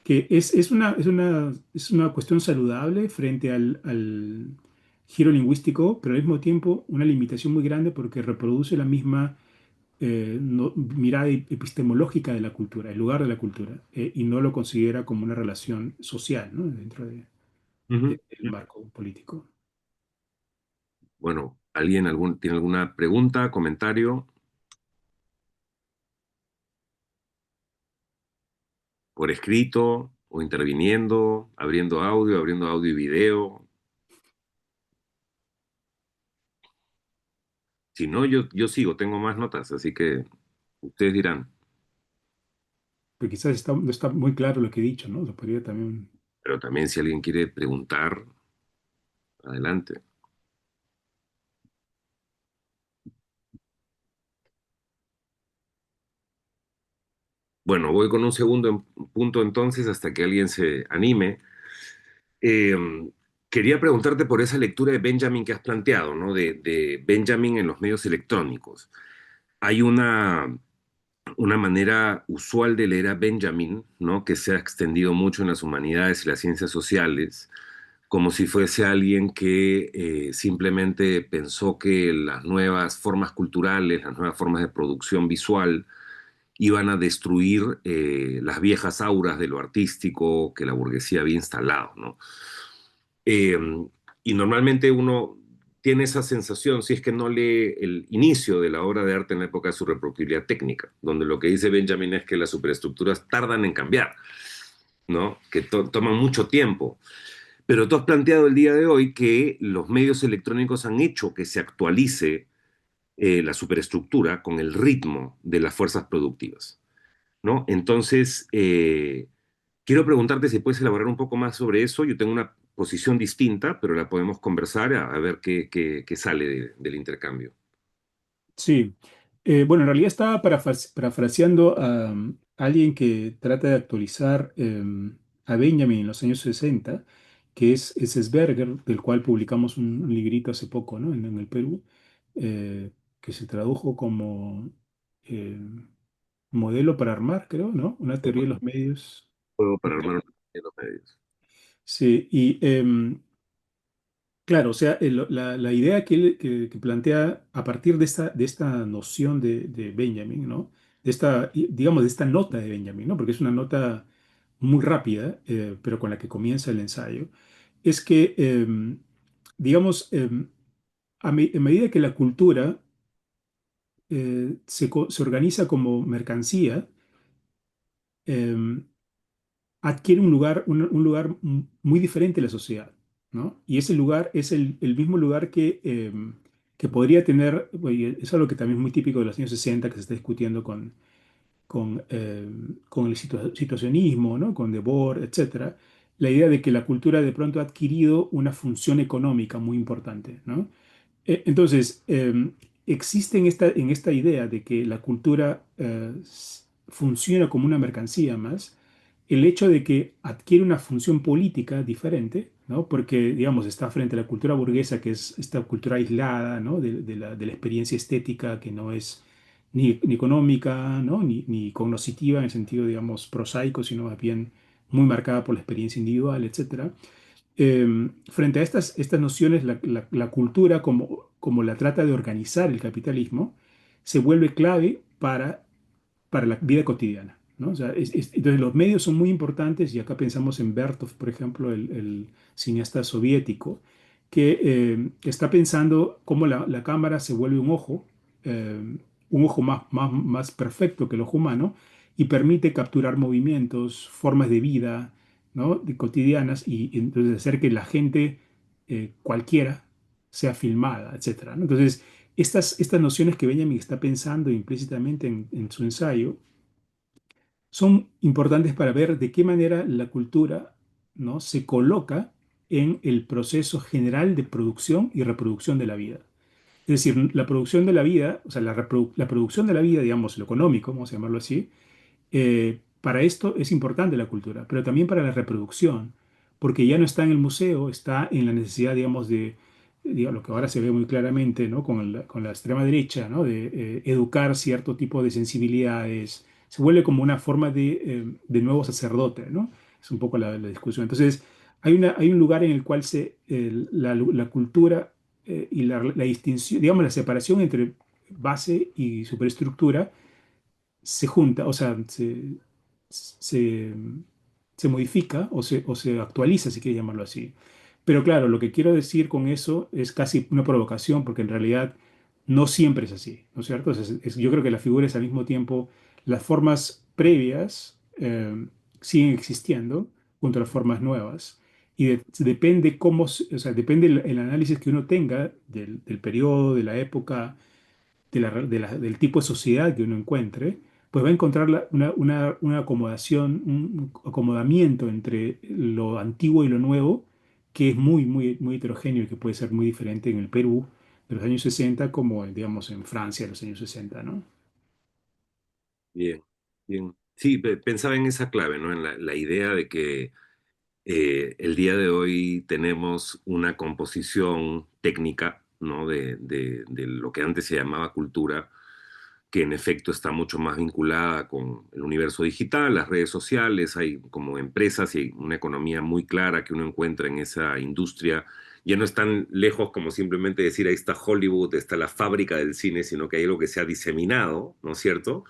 es una cuestión saludable frente al giro lingüístico, pero al mismo tiempo una limitación muy grande porque reproduce la misma mirada epistemológica de la cultura, el lugar de la cultura, y no lo considera como una relación social, ¿no? Dentro Ujú. del marco político. Bueno, tiene alguna pregunta, comentario por escrito o interviniendo, abriendo audio y video? Si no, yo sigo, tengo más notas, así que ustedes dirán. Pero quizás no está muy claro lo que he dicho, ¿no? Se podría también... Pero también si alguien quiere preguntar, adelante. Bueno, voy con un segundo punto entonces hasta que alguien se anime. Eh, Quería preguntarte por esa lectura de Benjamin que has planteado, ¿no? De Benjamin en los medios electrónicos. Hay una manera usual de leer a Benjamin, ¿no? Que se ha extendido mucho en las humanidades y las ciencias sociales, como si fuese alguien que simplemente pensó que las nuevas formas culturales, las nuevas formas de producción visual iban a destruir las viejas auras de lo artístico que la burguesía había instalado, ¿no? Eh, y normalmente uno tiene esa sensación si es que no lee el inicio de la obra de arte en la época de su reproducibilidad técnica, donde lo que dice Benjamin es que las superestructuras tardan en cambiar, ¿no? Que toman mucho tiempo. Pero tú has planteado el día de hoy que los medios electrónicos han hecho que se actualice la superestructura con el ritmo de las fuerzas productivas, ¿no? Entonces, quiero preguntarte si puedes elaborar un poco más sobre eso. Yo tengo una posición distinta, pero la podemos conversar a ver qué sale del intercambio. Sí. Bueno, en realidad estaba parafraseando a alguien que trata de actualizar a Benjamin en los años 60, que es Sberger, del cual publicamos un librito hace poco, ¿no? En el Perú, que se tradujo como eh, modelo para armar, creo, ¿no? Una teoría de los medios. Juego para armar los medios. Sí, y claro, o sea, la idea que plantea a partir de esta noción de Benjamin, ¿no? De esta, digamos, de esta nota de Benjamin, ¿no? Porque es una nota muy rápida, pero con la que comienza el ensayo, es que, digamos, en medida que la cultura se organiza como mercancía, em, adquiere un lugar muy diferente en la sociedad, ¿no? Y ese lugar es el mismo lugar que podría tener, oye, es algo que también es muy típico de los años 60 que se está discutiendo con el situacionismo, ¿no? Con Debord, etcétera, la idea de que la cultura de pronto ha adquirido una función económica muy importante, ¿no? Entonces, existe en esta idea de que la cultura funciona como una mercancía más, el hecho de que adquiere una función política diferente, ¿no? Porque, digamos, está frente a la cultura burguesa, que es esta cultura aislada, ¿no? De la experiencia estética que no es ni económica, ¿no? Ni cognoscitiva en el sentido, digamos, prosaico, sino más bien muy marcada por la experiencia individual, etcétera. Frente a estas nociones, la cultura, como la trata de organizar el capitalismo, se vuelve clave para la vida cotidiana, ¿no? O sea, entonces los medios son muy importantes y acá pensamos en Bertov, por ejemplo, el cineasta soviético, que está pensando cómo la cámara se vuelve un ojo más perfecto que el ojo humano y permite capturar movimientos, formas de vida, ¿no? Cotidianas y entonces hacer que la gente cualquiera sea filmada, etcétera, ¿no? Entonces, estas nociones que Benjamin está pensando implícitamente en su ensayo son importantes para ver de qué manera la cultura, ¿no? Se coloca en el proceso general de producción y reproducción de la vida. Es decir, la producción de la vida, o sea, la producción de la vida, digamos, lo económico, vamos a llamarlo así, para esto es importante la cultura, pero también para la reproducción, porque ya no está en el museo, está en la necesidad, digamos, digamos, lo que ahora se ve muy claramente, ¿no? Con la extrema derecha, ¿no? De educar cierto tipo de sensibilidades. Se vuelve como una forma de nuevo sacerdote, ¿no? Es un poco la discusión. Entonces, hay un lugar en el cual la cultura y la distinción, digamos, la separación entre base y superestructura se junta, o sea, se, se modifica o se actualiza, si quiere llamarlo así. Pero claro, lo que quiero decir con eso es casi una provocación, porque en realidad no siempre es así, ¿no es cierto? Yo creo que la figura es al mismo tiempo, las formas previas siguen existiendo junto a las formas nuevas. Y depende o sea, depende el análisis que uno tenga del periodo, de la época, del tipo de sociedad que uno encuentre, pues va a encontrar una acomodación, un acomodamiento entre lo antiguo y lo nuevo, que es muy heterogéneo y que puede ser muy diferente en el Perú de los años 60 como, digamos, en Francia de los años 60, ¿no? Bien, bien. Sí, pensaba en esa clave, ¿no? En la idea de que el día de hoy tenemos una composición técnica, ¿no? De lo que antes se llamaba cultura, que en efecto está mucho más vinculada con el universo digital, las redes sociales, hay como empresas y hay una economía muy clara que uno encuentra en esa industria. Ya no es tan lejos como simplemente decir ahí está Hollywood, está la fábrica del cine, sino que hay algo que se ha diseminado, ¿no es cierto?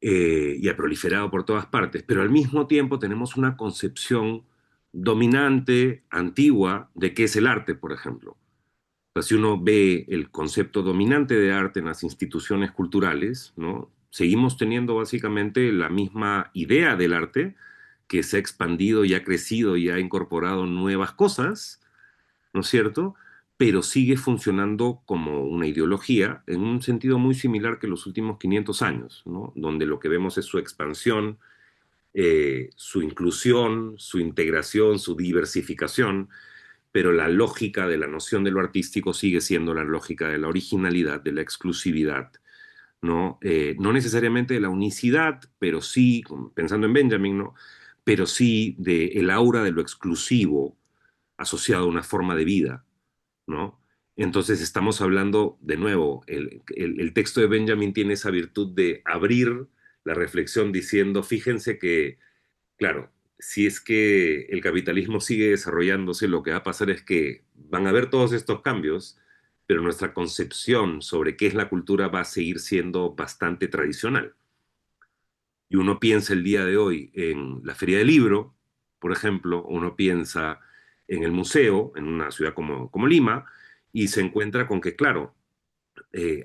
Y ha proliferado por todas partes, pero al mismo tiempo tenemos una concepción dominante, antigua, de qué es el arte, por ejemplo. O sea, si uno ve el concepto dominante de arte en las instituciones culturales, ¿no? Seguimos teniendo básicamente la misma idea del arte, que se ha expandido y ha crecido y ha incorporado nuevas cosas, ¿no es cierto? Pero sigue funcionando como una ideología en un sentido muy similar que los últimos 500 años, ¿no? Donde lo que vemos es su expansión, su inclusión, su integración, su diversificación, pero la lógica de la noción de lo artístico sigue siendo la lógica de la originalidad, de la exclusividad, ¿no? No necesariamente de la unicidad, pero sí, pensando en Benjamin, ¿no? Pero sí de el aura de lo exclusivo asociado a una forma de vida, ¿no? Entonces estamos hablando, de nuevo, el texto de Benjamin tiene esa virtud de abrir la reflexión diciendo, fíjense que, claro, si es que el capitalismo sigue desarrollándose, lo que va a pasar es que van a haber todos estos cambios, pero nuestra concepción sobre qué es la cultura va a seguir siendo bastante tradicional. Y uno piensa el día de hoy en la Feria del Libro, por ejemplo, uno piensa en el museo, en una ciudad como Lima, y se encuentra con que, claro,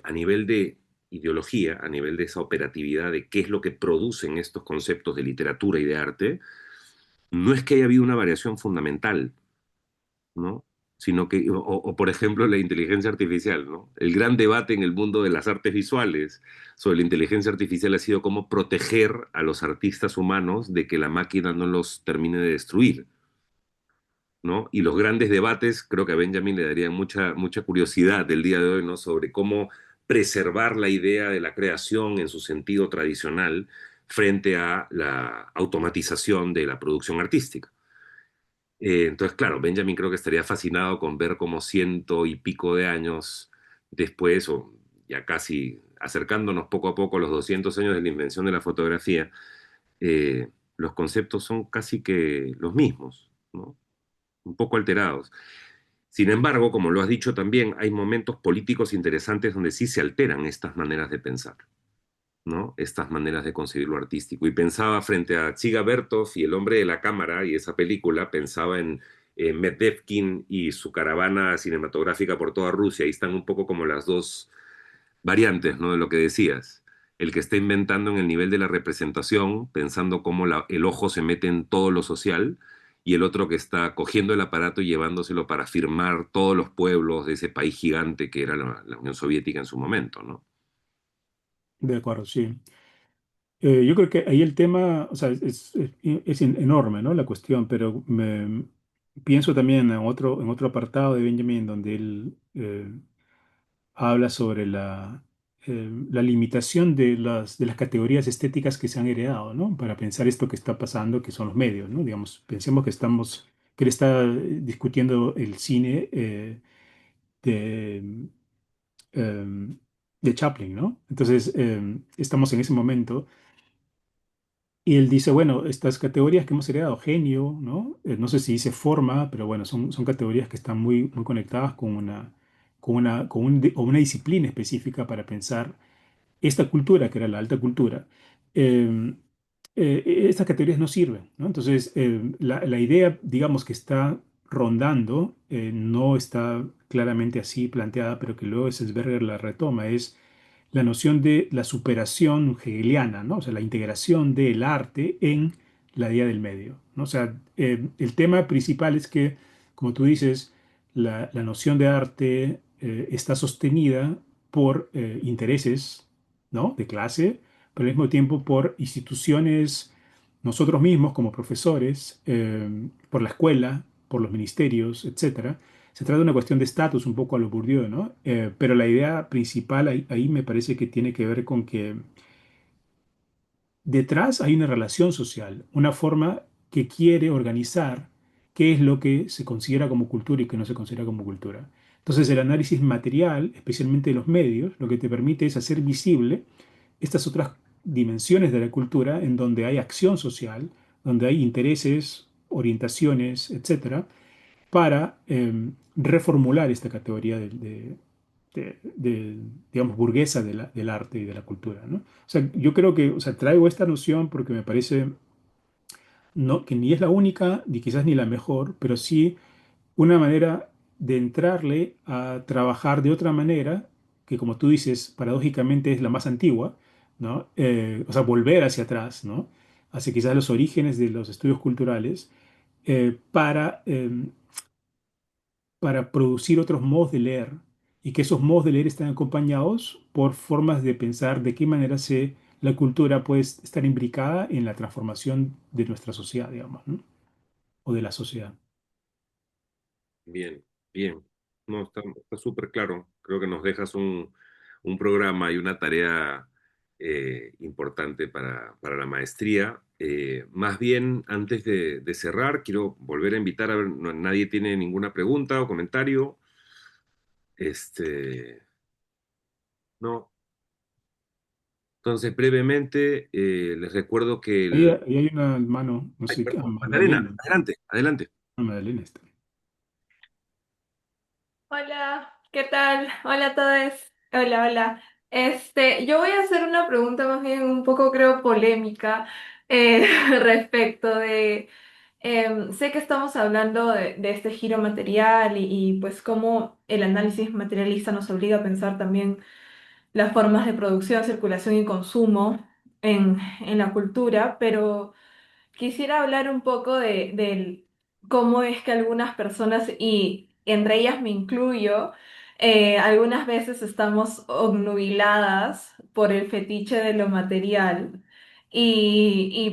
a nivel de ideología, a nivel de esa operatividad de qué es lo que producen estos conceptos de literatura y de arte, no es que haya habido una variación fundamental, ¿no? Sino que, por ejemplo, la inteligencia artificial, ¿no? El gran debate en el mundo de las artes visuales sobre la inteligencia artificial ha sido cómo proteger a los artistas humanos de que la máquina no los termine de destruir, ¿no? Y los grandes debates, creo que a Benjamin le daría mucha curiosidad del día de hoy, ¿no? Sobre cómo preservar la idea de la creación en su sentido tradicional frente a la automatización de la producción artística. Entonces, claro, Benjamin creo que estaría fascinado con ver cómo ciento y pico de años después, o ya casi acercándonos poco a poco a los 200 años de la invención de la fotografía, los conceptos son casi que los mismos, ¿no? Un poco alterados. Sin embargo, como lo has dicho también, hay momentos políticos interesantes donde sí se alteran estas maneras de pensar, ¿no? Estas maneras de concebir lo artístico. Y pensaba frente a Chiga Bertov y El hombre de la cámara y esa película, pensaba en Medvedkin y su caravana cinematográfica por toda Rusia. Ahí están un poco como las dos variantes, ¿no? De lo que decías. El que está inventando en el nivel de la representación, pensando cómo el ojo se mete en todo lo social, y el otro que está cogiendo el aparato y llevándoselo para firmar todos los pueblos de ese país gigante que era la Unión Soviética en su momento, ¿no? De acuerdo, sí. Yo creo que ahí el tema, o sea, es enorme, ¿no? La cuestión, pero pienso también en otro apartado de Benjamin donde él habla sobre la limitación de las categorías estéticas que se han heredado, ¿no? Para pensar esto que está pasando, que son los medios, ¿no? Digamos, pensemos que él está discutiendo el cine de, eh, de Chaplin, ¿no? Entonces, estamos en ese momento. Y él dice, bueno, estas categorías que hemos heredado, genio, ¿no? No sé si dice forma, pero bueno, son categorías que están muy conectadas con una disciplina específica para pensar esta cultura, que era la alta cultura. eh, Estas categorías no sirven, ¿no? Entonces, la idea, digamos, que está rondando, no está claramente así planteada, pero que luego Sesberger la retoma, es la noción de la superación hegeliana, ¿no? O sea, la integración del arte en la idea del medio, ¿no? O sea, el tema principal es que, como tú dices, la noción de arte está sostenida por intereses, ¿no? De clase, pero al mismo tiempo por instituciones, nosotros mismos como profesores, por la escuela, por los ministerios, etcétera. Se trata de una cuestión de estatus, un poco a lo Bourdieu, ¿no? Pero la idea principal ahí me parece que tiene que ver con que detrás hay una relación social, una forma que quiere organizar qué es lo que se considera como cultura y qué no se considera como cultura. Entonces, el análisis material, especialmente de los medios, lo que te permite es hacer visible estas otras dimensiones de la cultura en donde hay acción social, donde hay intereses, orientaciones, etcétera, para reformular esta categoría digamos, burguesa del arte y de la cultura, ¿no? O sea, yo creo que, o sea, traigo esta noción porque me parece no, que ni es la única, ni quizás ni la mejor, pero sí una manera. de entrarle a trabajar de otra manera, que como tú dices, paradójicamente es la más antigua, ¿no? O sea, volver hacia atrás, ¿no? Hacia quizás los orígenes de los estudios culturales, para producir otros modos de leer y que esos modos de leer están acompañados por formas de pensar de qué manera la cultura puede estar imbricada en la transformación de nuestra sociedad, digamos, ¿no? O de la sociedad. Bien, bien. No, está súper claro. Creo que nos dejas un programa y una tarea importante para la maestría. Más bien, antes de cerrar, quiero volver a invitar a ver, nadie tiene ninguna pregunta o comentario. Este, no. Entonces, brevemente, les recuerdo que Ahí hay una mano, no Ay, sé, perdón, Magdalena, Magdalena. adelante, adelante. Magdalena está. Hola, ¿qué tal? Hola a todos. Hola, hola. Yo voy a hacer una pregunta más bien un poco, creo, polémica respecto de, sé que estamos hablando de este giro material pues cómo el análisis materialista nos obliga a pensar también las formas de producción, circulación y consumo en la cultura, pero quisiera hablar un poco del cómo es que algunas personas, y entre ellas me incluyo, algunas veces estamos obnubiladas por el fetiche de lo material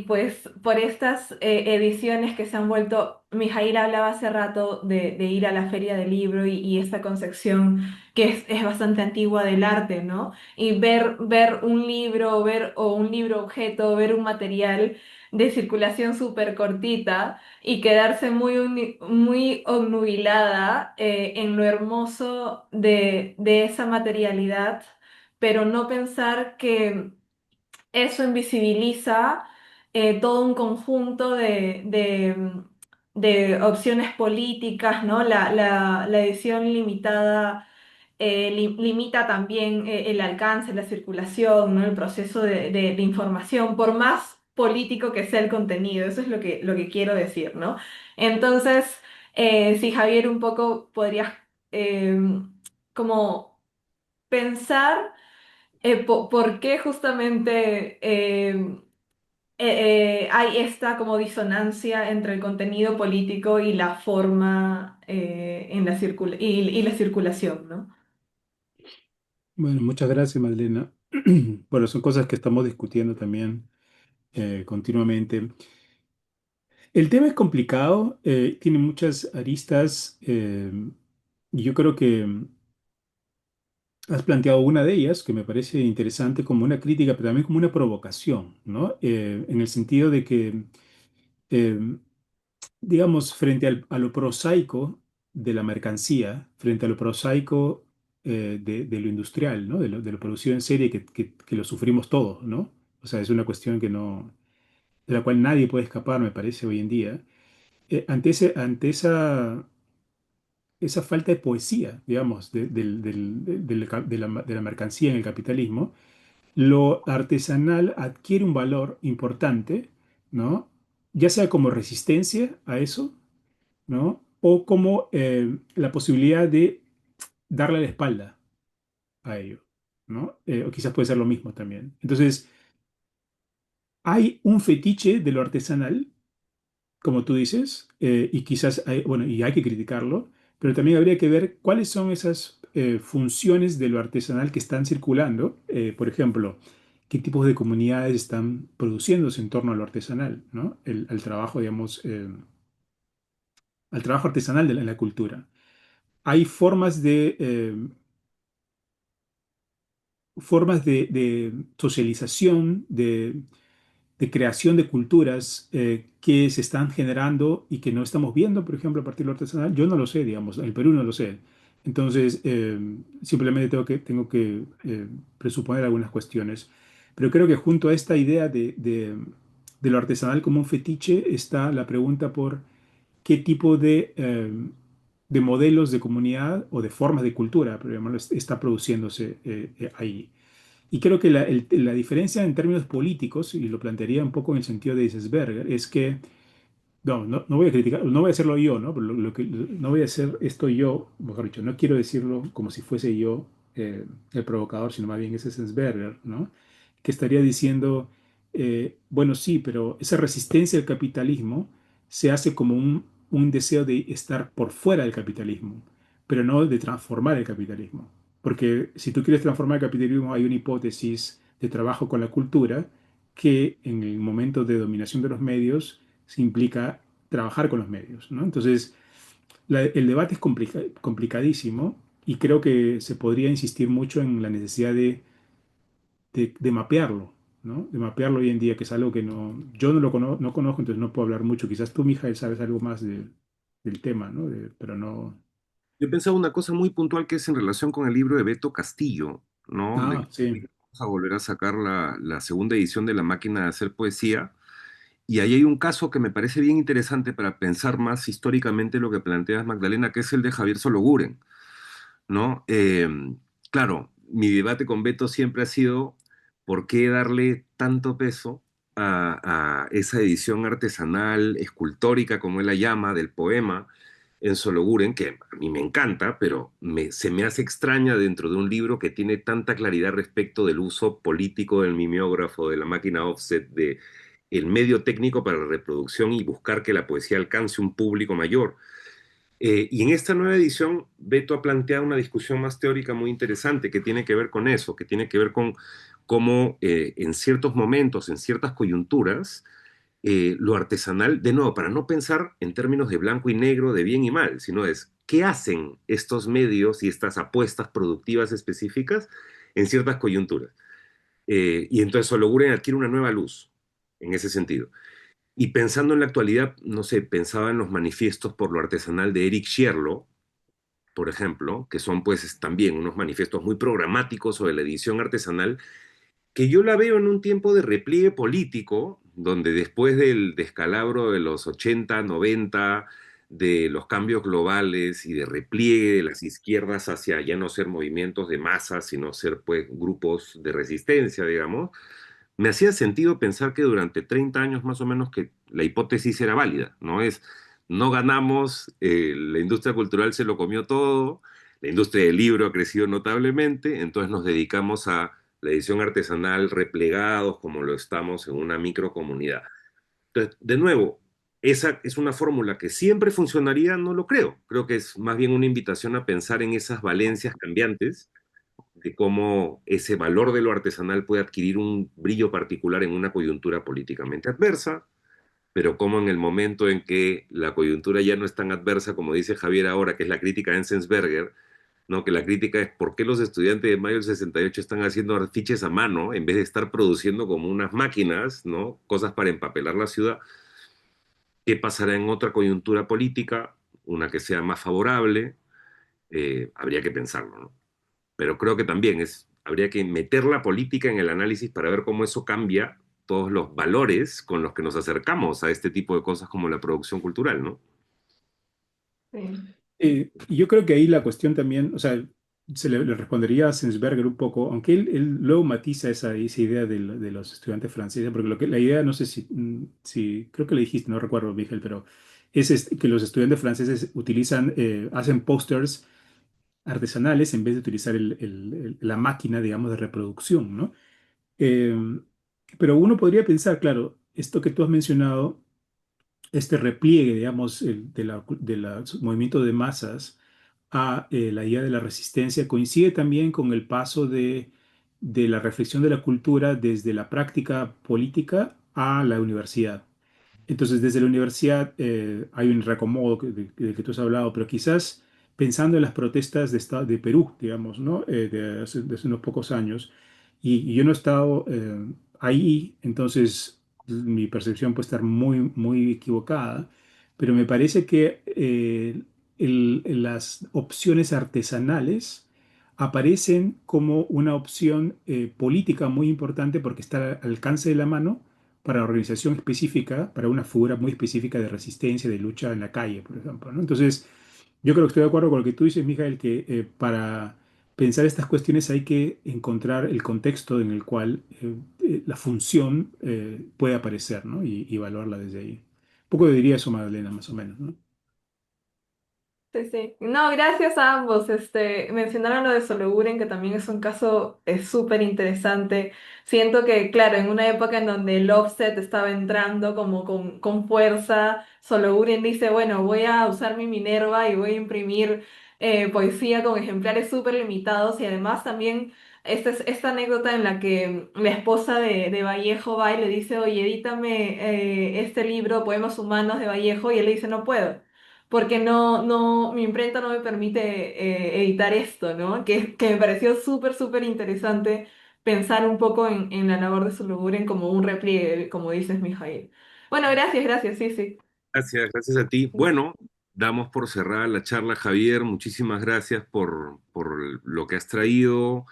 pues por estas ediciones que se han vuelto, Mijail hablaba hace rato de ir a la feria del libro y esta concepción que es bastante antigua del arte, ¿no? Y ver un libro, o un libro objeto, ver un material de circulación súper cortita y quedarse muy obnubilada en lo hermoso de esa materialidad, pero no pensar que eso invisibiliza todo un conjunto de opciones políticas, ¿no? La edición limitada limita también el alcance, la circulación, ¿no? El proceso de información, por más político que sea el contenido. Eso es lo que quiero decir, ¿no? Entonces, si Javier un poco podrías eh, como pensar por qué justamente hay esta como disonancia entre el contenido político y la forma y la circulación, ¿no? Bueno, muchas gracias, Magdalena. Bueno, son cosas que estamos discutiendo también continuamente. El tema es complicado, tiene muchas aristas, y yo creo que has planteado una de ellas que me parece interesante como una crítica, pero también como una provocación, ¿no? En el sentido de que, eh, digamos, frente a lo prosaico de la mercancía, frente a lo prosaico de lo industrial, ¿no? De lo producido en serie, que lo sufrimos todos, ¿no? O sea, es una cuestión de la cual nadie puede escapar, me parece, hoy en día. Ante esa falta de poesía, digamos, de la mercancía en el capitalismo, lo artesanal adquiere un valor importante, ¿no? Ya sea como resistencia a eso, ¿no? O como la posibilidad de darle la espalda a ello, ¿no? O quizás puede ser lo mismo también. Entonces, hay un fetiche de lo artesanal, como tú dices, y quizás, bueno, y hay que criticarlo, pero también habría que ver cuáles son esas funciones de lo artesanal que están circulando. Por ejemplo, qué tipos de comunidades están produciéndose en torno a lo artesanal, ¿no? Al trabajo, digamos, al trabajo artesanal en la cultura. Hay formas de socialización, de creación de culturas que se están generando y que no estamos viendo, por ejemplo, a partir de lo artesanal. Yo no lo sé, digamos, en el Perú no lo sé. Entonces, simplemente tengo que presuponer algunas cuestiones. Pero creo que junto a esta idea de lo artesanal como un fetiche está la pregunta por qué tipo de modelos de comunidad o de formas de cultura, pero llamarlo, está produciéndose ahí. Y creo que la diferencia en términos políticos, y lo plantearía un poco en el sentido de Icesberger, es que no voy a criticar, no voy a hacerlo yo, ¿no? Pero no voy a hacer esto yo, mejor dicho, no quiero decirlo como si fuese yo el provocador, sino más bien ese Sensberger, ¿no? Que estaría diciendo, bueno, sí, pero esa resistencia al capitalismo se hace como un deseo de estar por fuera del capitalismo, pero no de transformar el capitalismo. Porque si tú quieres transformar el capitalismo, hay una hipótesis de trabajo con la cultura que en el momento de dominación de los medios se implica trabajar con los medios, ¿no? Entonces, el debate es complicadísimo y creo que se podría insistir mucho en la necesidad de mapearlo, ¿no? De mapearlo hoy en día, que es algo que yo no conozco, entonces no puedo hablar mucho. Quizás tú, Mijael, sabes algo más del tema, ¿no? Pero no... Yo pensaba una cosa muy puntual que es en relación con el libro de Beto Castillo, ¿no? De Ah, que sí. vamos a volver a sacar la segunda edición de La máquina de hacer poesía. Y ahí hay un caso que me parece bien interesante para pensar más históricamente lo que planteas, Magdalena, que es el de Javier Sologuren, ¿no? Claro, mi debate con Beto siempre ha sido por qué darle tanto peso a esa edición artesanal, escultórica, como él la llama, del poema en Sologuren, que a mí me encanta, pero se me hace extraña dentro de un libro que tiene tanta claridad respecto del uso político del mimeógrafo, de la máquina offset, de el medio técnico para la reproducción y buscar que la poesía alcance un público mayor. Y en esta nueva edición, Beto ha planteado una discusión más teórica muy interesante que tiene que ver con eso, que tiene que ver con cómo en ciertos momentos, en ciertas coyunturas, lo artesanal, de nuevo, para no pensar en términos de blanco y negro, de bien y mal, sino es qué hacen estos medios y estas apuestas productivas específicas en ciertas coyunturas. Y entonces Sologuren adquiere una nueva luz en ese sentido. Y pensando en la actualidad, no sé, pensaba en los manifiestos por lo artesanal de Eric Schierlo, por ejemplo, que son pues también unos manifiestos muy programáticos sobre la edición artesanal, que yo la veo en un tiempo de repliegue político, donde después del descalabro de los 80, 90, de los cambios globales y de repliegue de las izquierdas hacia ya no ser movimientos de masas, sino ser pues grupos de resistencia, digamos, me hacía sentido pensar que durante 30 años más o menos que la hipótesis era válida, ¿no? No ganamos, la industria cultural se lo comió todo, la industria del libro ha crecido notablemente, entonces nos dedicamos a la edición artesanal replegados como lo estamos en una microcomunidad. Entonces, de nuevo, esa es una fórmula que siempre funcionaría, no lo creo. Creo que es más bien una invitación a pensar en esas valencias cambiantes de cómo ese valor de lo artesanal puede adquirir un brillo particular en una coyuntura políticamente adversa, pero cómo en el momento en que la coyuntura ya no es tan adversa, como dice Javier ahora, que es la crítica de Enzensberger, ¿no? Que la crítica es por qué los estudiantes de mayo del 68 están haciendo afiches a mano en vez de estar produciendo como unas máquinas, ¿no? Cosas para empapelar la ciudad. ¿Qué pasará en otra coyuntura política, una que sea más favorable? Habría que pensarlo, ¿no? Pero creo que también habría que meter la política en el análisis para ver cómo eso cambia todos los valores con los que nos acercamos a este tipo de cosas como la producción cultural, ¿no? Sí. Y yo creo que ahí la cuestión también, o sea, le respondería a Sensberger un poco, aunque él luego matiza esa idea de los estudiantes franceses, porque la idea, no sé si, creo que le dijiste, no recuerdo, Miguel, pero que los estudiantes franceses hacen pósters artesanales en vez de utilizar la máquina, digamos, de reproducción, ¿no? Eh, pero uno podría pensar, claro, esto que tú has mencionado, este repliegue, digamos, de los movimientos de masas a la idea de la resistencia coincide también con el paso de la reflexión de la cultura desde la práctica política a la universidad. Entonces, desde la universidad hay un reacomodo del que tú has hablado, pero quizás pensando en las protestas de Perú, digamos, ¿no? De hace unos pocos años, y yo no he estado ahí, entonces mi percepción puede estar muy, muy equivocada, pero me parece que las opciones artesanales aparecen como una opción política muy importante porque está al alcance de la mano para una organización específica, para una figura muy específica de resistencia, de lucha en la calle, por ejemplo, ¿no? Entonces, yo creo que estoy de acuerdo con lo que tú dices, Mijael, que para pensar estas cuestiones hay que encontrar el contexto en el cual la función puede aparecer, ¿no? Y evaluarla desde ahí. poco diría eso, Magdalena, más o menos, ¿no? Sí, sí. No, gracias a ambos. Mencionaron lo de Sologuren, que también es un caso súper interesante. Siento que, claro, en una época en donde el offset estaba entrando como con fuerza, Sologuren dice, bueno, voy a usar mi Minerva y voy a imprimir poesía con ejemplares súper limitados y además también esta anécdota en la que la esposa de Vallejo va y le dice, oye, edítame este libro, Poemas Humanos de Vallejo, y él le dice, no puedo porque mi imprenta no me permite editar esto, ¿no? Que me pareció súper interesante pensar un poco en la labor de Suluburen como un repliegue, como dices, Mijail. Bueno, gracias, sí, sí. Gracias a ti. Bueno, damos por cerrada la charla, Javier. Muchísimas gracias por lo que has traído,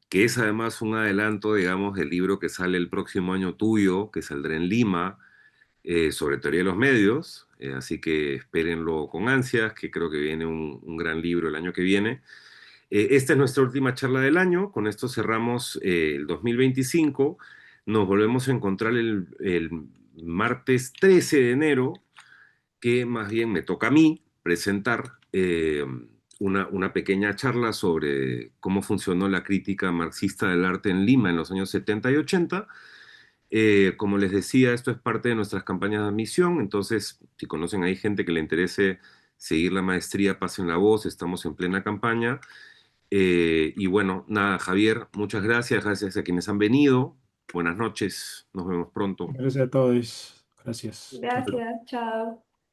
que es además un adelanto, digamos, del libro que sale el próximo año tuyo, que saldrá en Lima, sobre teoría de los medios. Así que espérenlo con ansias, que creo que viene un gran libro el año que viene. Esta es nuestra última charla del año. Con esto cerramos el 2025. Nos volvemos a encontrar el martes 13 de enero, que más bien me toca a mí presentar una pequeña charla sobre cómo funcionó la crítica marxista del arte en Lima en los años 70 y 80. Como les decía, esto es parte de nuestras campañas de admisión, entonces si conocen ahí gente que le interese seguir la maestría, pasen la voz, estamos en plena campaña. Y bueno, nada, Javier, muchas gracias, gracias a quienes han venido. Buenas noches, nos vemos pronto. Gracias a todos. Gracias. Chao, chao. Gracias, chao.